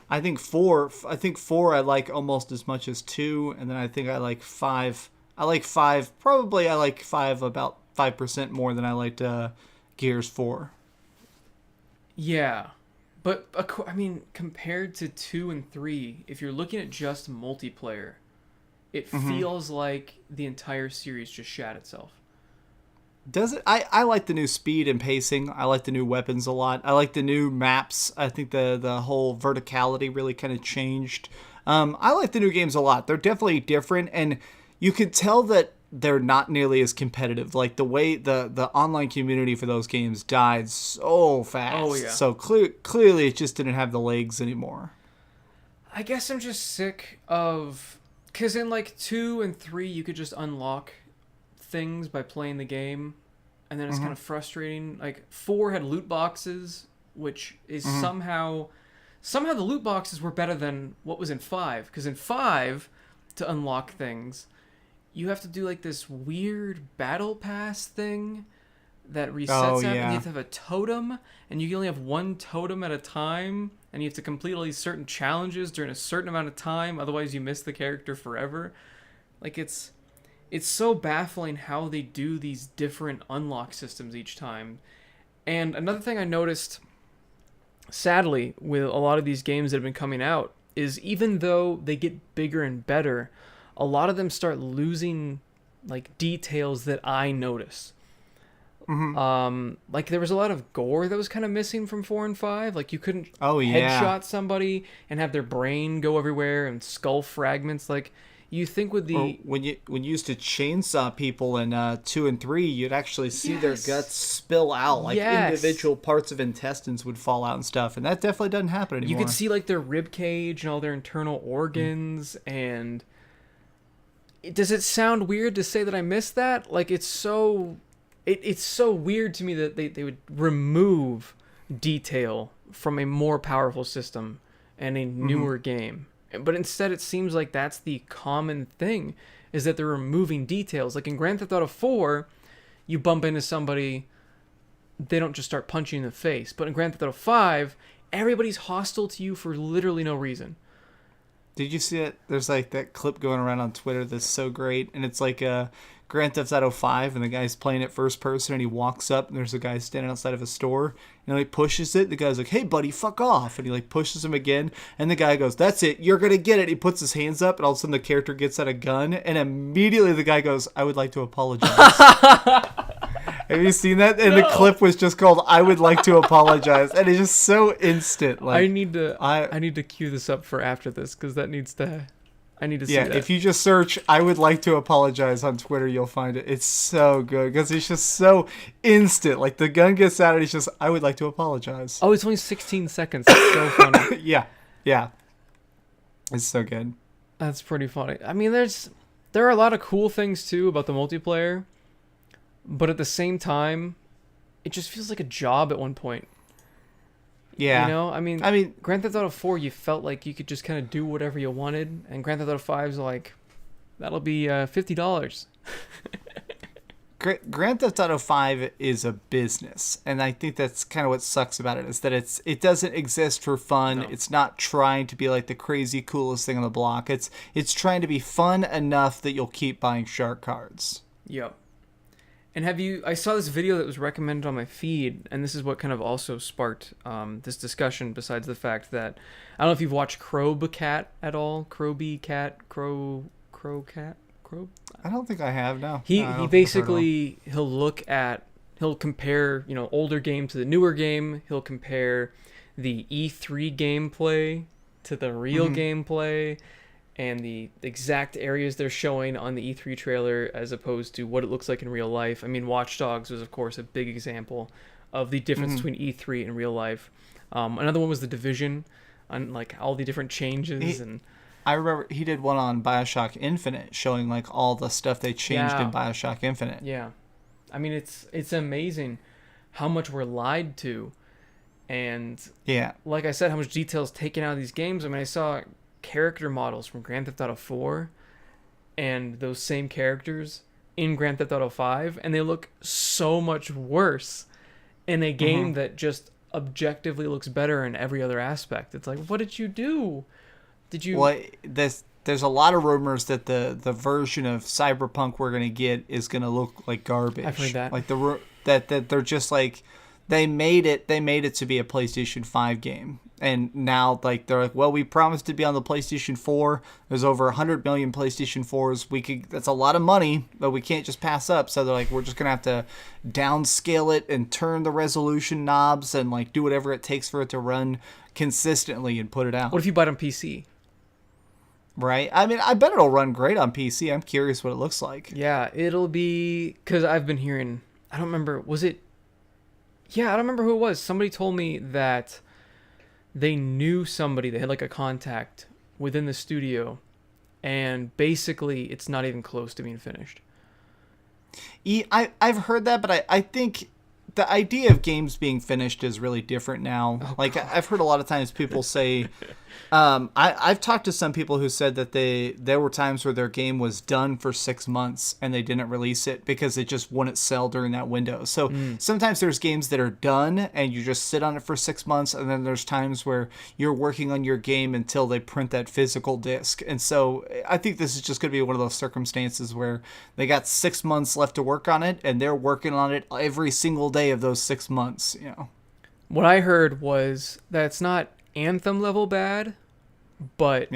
I think 4 I like almost as much as 2, and then I think I like 5. I like 5 about 5% more than I liked Gears 4. Yeah. But I mean, compared to 2 and 3, if you're looking at just multiplayer, it feels like the entire series just shat itself. Does it? I like the new speed and pacing. I like the new weapons a lot. I like the new maps. I think the whole verticality really kind of changed. I like the new games a lot. They're definitely different, and you could tell that they're not nearly as competitive. Like the way the online community for those games died so fast. Oh yeah. So clearly it just didn't have the legs anymore. I guess I'm just sick of, because in like 2 and 3 you could just unlock things by playing the game, and then it's kind of frustrating. Like 4 had loot boxes, which is somehow the loot boxes were better than what was in 5, because in 5 to unlock things you have to do like this weird battle pass thing that resets and you have to have a totem, and you can only have one totem at a time, and you have to complete all these certain challenges during a certain amount of time, otherwise you miss the character forever. Like it's so baffling how they do these different unlock systems each time. And another thing I noticed, sadly, with a lot of these games that have been coming out, is even though they get bigger and better, a lot of them start losing like details that I notice. Like there was a lot of gore that was kind of missing from 4 and 5. Like you couldn't headshot somebody and have their brain go everywhere and skull fragments. Like you think with the when you used to chainsaw people in 2 and 3, you'd actually see their guts spill out, like individual parts of intestines would fall out and stuff, and that definitely doesn't happen anymore. You could see like their rib cage and all their internal organs. And does it sound weird to say that I missed that? Like it's so weird to me that they would remove detail from a more powerful system and a newer game. But instead, it seems like that's the common thing, is that they're removing details. Like in Grand Theft Auto 4, you bump into somebody, they don't just start punching you in the face. But in Grand Theft Auto 5, everybody's hostile to you for literally no reason. Did you see it? There's like that clip going around on Twitter that's so great, and it's like Grand Theft Auto 5, and the guy's playing it first person, and he walks up, and there's a guy standing outside of a store, and he pushes it. The guy's like, "Hey, buddy, fuck off!" And he like pushes him again, and the guy goes, "That's it, you're gonna get it." He puts his hands up, and all of a sudden the character gets out a gun, and immediately the guy goes, "I would like to apologize." Have you seen that? And No. the clip was just called "I would like to apologize," and it's just so instant. Like I need to cue this up for after this because that needs to. I need to see that. If you just search "I would like to apologize" on Twitter, you'll find it. It's so good because it's just so instant. Like the gun gets out and it's just, "I would like to apologize." Oh, it's only 16 seconds. That's so funny. Yeah. It's so good. That's pretty funny. I mean, there are a lot of cool things too about the multiplayer, but at the same time, it just feels like a job at one point. Yeah. You know, I mean, Grand Theft Auto 4, you felt like you could just kind of do whatever you wanted, and Grand Theft Auto 5 is like, that'll be $50. Grand Theft Auto 5 is a business, and I think that's kind of what sucks about it, is that it doesn't exist for fun. No. It's not trying to be like the crazy coolest thing on the block. It's trying to be fun enough that you'll keep buying shark cards. Yep. And I saw this video that was recommended on my feed, and this is what kind of also sparked this discussion, besides the fact that, I don't know if you've watched Crowcat at all. Crowcat? I don't think I have, no. He basically, he'll compare, older game to the newer game. He'll compare the E3 gameplay to the real gameplay, and the exact areas they're showing on the E3 trailer as opposed to what it looks like in real life. I mean, Watch Dogs was, of course, a big example of the difference between E3 and real life. Another one was The Division, on like all the different changes. I remember he did one on BioShock Infinite, showing like all the stuff they changed in BioShock Infinite. Yeah. I mean, it's amazing how much we're lied to. And like I said, how much detail is taken out of these games. I mean, I saw character models from Grand Theft Auto 4 and those same characters in Grand Theft Auto 5, and they look so much worse in a game that just objectively looks better in every other aspect. It's like, what did you do? Well, there's a lot of rumors that the version of Cyberpunk we're gonna get is gonna look like garbage. I've heard that. Like that they're just like they made it to be a PlayStation 5 game. And now, like, they're like, well, we promised to be on the PlayStation 4. There's over 100 million PlayStation 4s. That's a lot of money, but we can't just pass up. So they're like, we're just going to have to downscale it and turn the resolution knobs and, like, do whatever it takes for it to run consistently and put it out. What if you buy it on PC? Right? I mean, I bet it'll run great on PC. I'm curious what it looks like. Yeah, it'll be... Because I've been hearing... I don't remember... Was it... Yeah, I don't remember who it was. Somebody told me that they knew somebody, they had like a contact within the studio, and basically it's not even close to being finished. I've heard that, but I think the idea of games being finished is really different now. Oh, like, God. I've heard a lot of times people say... I've talked to some people who said that there were times where their game was done for 6 months and they didn't release it because it just wouldn't sell during that window. So sometimes there's games that are done and you just sit on it for 6 months, and then there's times where you're working on your game until they print that physical disc. And so I think this is just going to be one of those circumstances where they got 6 months left to work on it, and they're working on it every single day of those 6 months. What I heard was that it's not Anthem level bad, but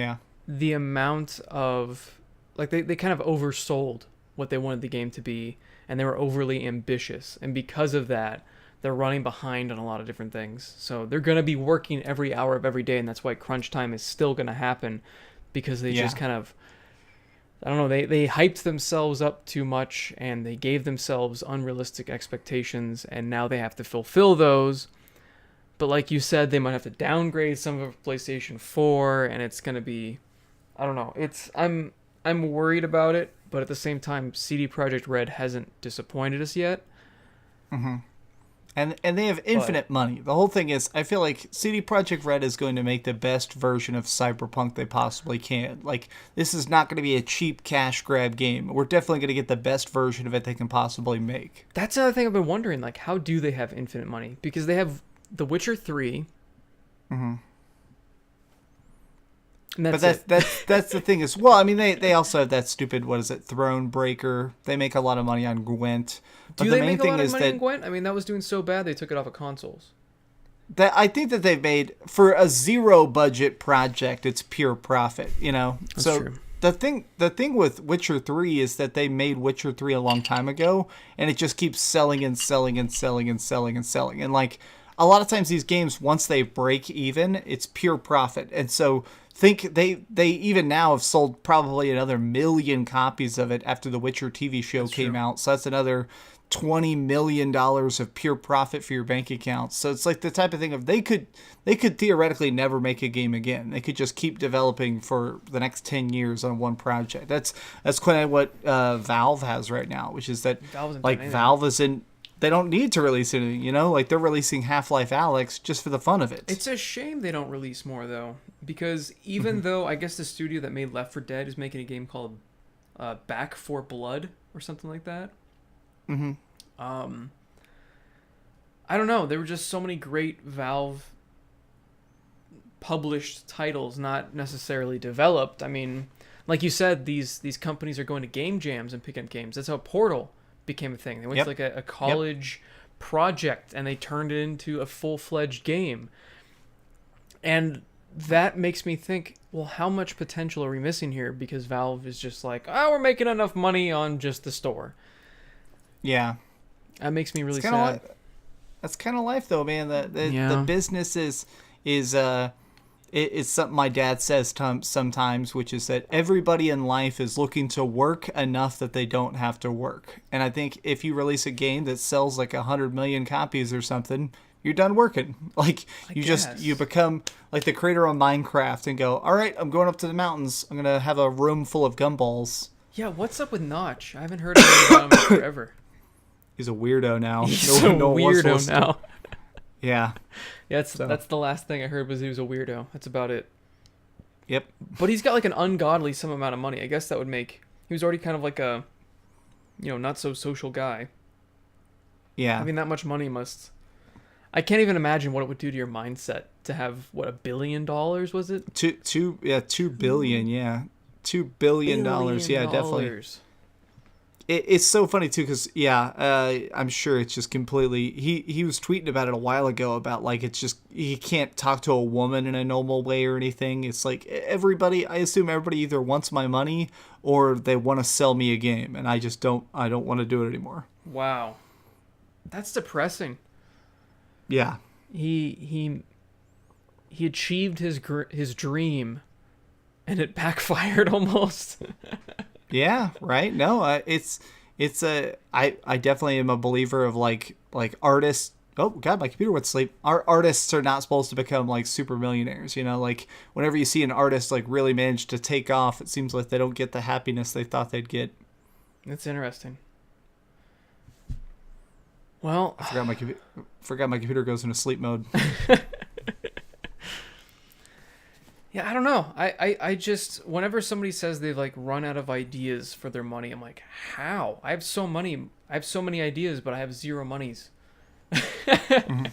the amount of, like, they kind of oversold what they wanted the game to be, and they were overly ambitious, and because of that they're running behind on a lot of different things. So they're going to be working every hour of every day, and that's why crunch time is still going to happen, because they just kind of, I don't know, they hyped themselves up too much, and they gave themselves unrealistic expectations, and now they have to fulfill those. But like you said, they might have to downgrade some of PlayStation 4, and it's going to be, I don't know. I'm worried about it, but at the same time, CD Projekt Red hasn't disappointed us yet. Mm-hmm. And they have infinite money. The whole thing is, I feel like CD Projekt Red is going to make the best version of Cyberpunk they possibly can. Like, this is not going to be a cheap cash grab game. We're definitely going to get the best version of it they can possibly make. That's another thing I've been wondering. Like, how do they have infinite money? Because they have The Witcher 3. Mm-hmm. And But that's it. that's the thing as well. I mean, they also have that stupid, what is it, Throne Breaker. They make a lot of money on Gwent. But Do the they main make a thing lot of is money in that Gwent? I mean, that was doing so bad they took it off of consoles. I think that they've made, for a zero budget project, it's pure profit. That's So true. the thing with Witcher 3 is that they made Witcher 3 a long time ago, and it just keeps selling and selling and selling and selling and selling. And like a lot of times these games, once they break even, it's pure profit. And so think they even now have sold probably another 1,000,000 copies of it after the Witcher TV show came out. So that's another $20 million of pure profit for your bank account. So it's like the type of thing of they could theoretically never make a game again. They could just keep developing for the next 10 years on one project. That's kind of what Valve has right now, which is that Valve isn't like doing anything. Valve isn't. They don't need to release anything, like they're releasing Half-Life Alyx just for the fun of it. It's a shame they don't release more though, because even though I guess the studio that made Left 4 Dead is making a game called Back 4 Blood or something like that. Mm-hmm. I don't know. There were just so many great Valve published titles, not necessarily developed. I mean, like you said, these companies are going to game jams and picking up games. That's how Portal became a thing. They went to like a college project and they turned it into a full-fledged game. And that makes me think, well, how much potential are we missing here? Because Valve is just like, we're making enough money on just the store. Yeah. That makes me really sad. That's kind of life, though, man. The business is something my dad says sometimes, which is that everybody in life is looking to work enough that they don't have to work. And I think if you release a game that sells like 100 million copies or something, you're done working. Like you become like the creator of Minecraft and go, all right, I'm going up to the mountains. I'm gonna have a room full of gumballs. Yeah, what's up with Notch? I haven't heard anything about him forever. He's a weirdo now. He's a weirdo now. Yeah. Yeah, that's the last thing I heard was he was a weirdo. That's about it. Yep. But he's got like an ungodly some amount of money. I guess that would make... He was already kind of like a, not so social guy. Yeah. Having that much money must... I can't even imagine what it would do to your mindset to have, what, $1 billion, was it? $2 billion, yeah. $2 billion, yeah, definitely. It's so funny too, because I'm sure it's just completely. He was tweeting about it a while ago about like it's just he can't talk to a woman in a normal way or anything. It's like everybody. I assume everybody either wants my money or they want to sell me a game, and I just don't. I don't want to do it anymore. Wow, that's depressing. Yeah. He achieved his dream, and it backfired almost. Yeah, right. No, I definitely am a believer of like artists. Oh God, my computer went to sleep. Our artists are not supposed to become like super millionaires. Like whenever you see an artist like really manage to take off, it seems like they don't get the happiness they thought they'd get. That's interesting. Well, I forgot my computer goes into sleep mode. Yeah, I don't know. I just, whenever somebody says they've like run out of ideas for their money, I'm like, how? I have so many ideas, but I have zero monies. Mm-hmm.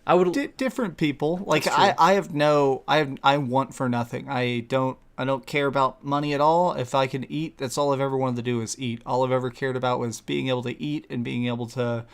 I would different people. Like I want for nothing. I don't care about money at all. If I can eat, that's all I've ever wanted to do is eat. All I've ever cared about was being able to eat and being able to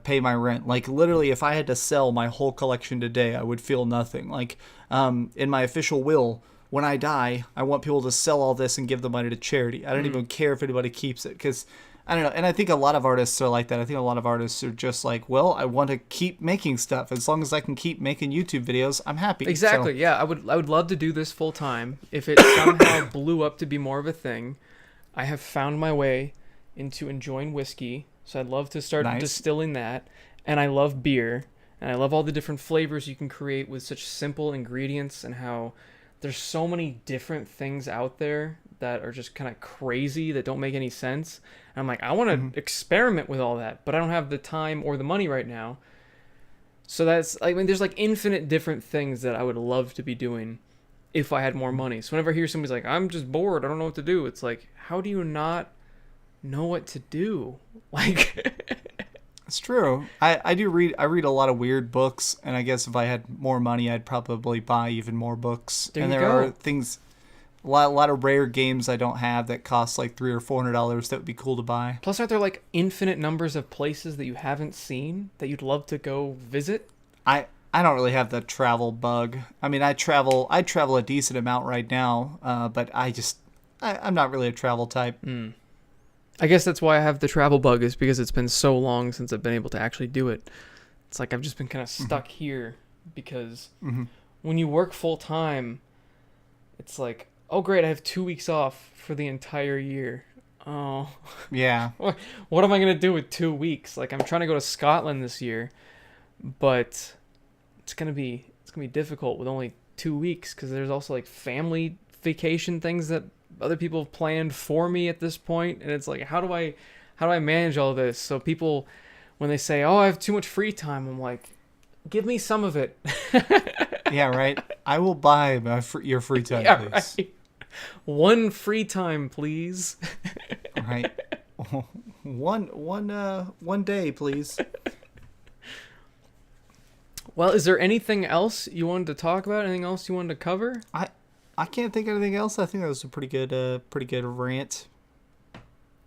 pay my rent. Like literally, if I had to sell my whole collection today, I would feel nothing. Like in my official will, when I die, I want people to sell all this and give the money to charity. I don't even care if anybody keeps it, because I don't know. And I think a lot of artists are like that. I think a lot of artists are just like, well, I want to keep making stuff. As long as I can keep making YouTube videos, I'm happy. Exactly. So, yeah, I would love to do this full time. If it somehow blew up to be more of a thing, I have found my way into enjoying whiskey. So I'd love to start distilling that. And I love beer. And I love all the different flavors you can create with such simple ingredients, and how there's so many different things out there that are just kind of crazy that don't make any sense. And I'm like, I want to experiment with all that, but I don't have the time or the money right now. So there's like infinite different things that I would love to be doing if I had more money. So whenever I hear somebody's like, I'm just bored, I don't know what to do, it's like, how do you not know what to do? Like, It's true. I do read. I read a lot of weird books, and I guess if I had more money, I'd probably buy even more books. There and you there go. are things, a lot of rare games I don't have that cost like $300 or $400 that would be cool to buy. Plus, aren't there like infinite numbers of places that you haven't seen that you'd love to go visit? I don't really have the travel bug. I mean, I travel a decent amount right now, but I'm not really a travel type. I guess that's why I have the travel bug, is because it's been so long since I've been able to actually do it. It's like I've just been kind of stuck here because when you work full time, it's like, oh great, I have 2 weeks off for the entire year. Oh, Yeah. what am I gonna do with 2 weeks? Like, I'm trying to go to Scotland this year, but it's gonna be difficult with only 2 weeks because there's also like family vacation things that other people have planned for me at this point, and it's like, how do I manage all this? So people, when they say, oh, I have too much free time, I'm like, give me some of it. Yeah, right. I will buy your free time, Yeah, please. right. One free time, please. Right. One day, please. Well, is there anything else you wanted to talk about? Anything else you wanted to cover? I can't think of anything else. I think that was a pretty good rant.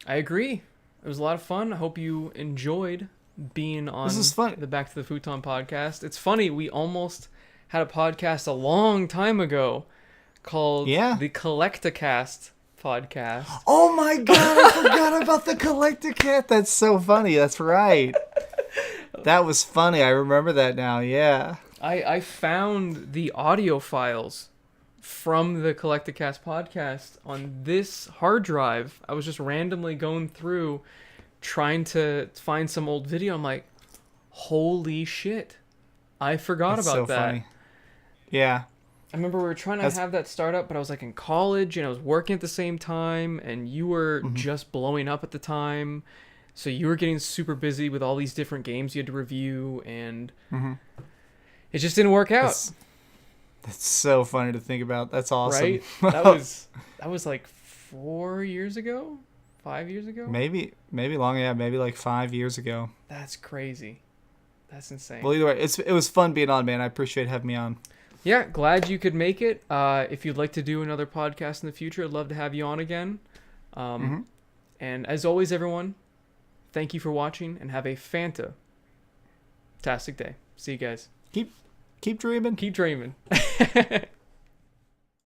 I agree. It was a lot of fun. I hope you enjoyed being on This is fun. the Back to the Futon podcast. It's funny, we almost had a podcast a long time ago called the Collecticast podcast. Oh my god, I forgot about the Collecticat. That's so funny. That's right. That was funny. I remember that now. Yeah. I found the audio files from the Collecticast podcast on this hard drive. I was just randomly going through trying to find some old video. I'm like, holy shit. I forgot That's about so that. funny. Yeah. I remember we were trying to have that start up, but I was like in college and I was working at the same time, and you were just blowing up at the time. So you were getting super busy with all these different games you had to review, and it just didn't work out. That's so funny to think about. That's awesome. Right? That was like 4 years ago? 5 years ago? Maybe longer. Yeah, maybe like 5 years ago. That's crazy. That's insane. Well, either way, it was fun being on, man. I appreciate having me on. Yeah, glad you could make it. If you'd like to do another podcast in the future, I'd love to have you on again. And as always, everyone, thank you for watching and have a fantastic day. See you guys. Keep dreaming. Keep dreaming.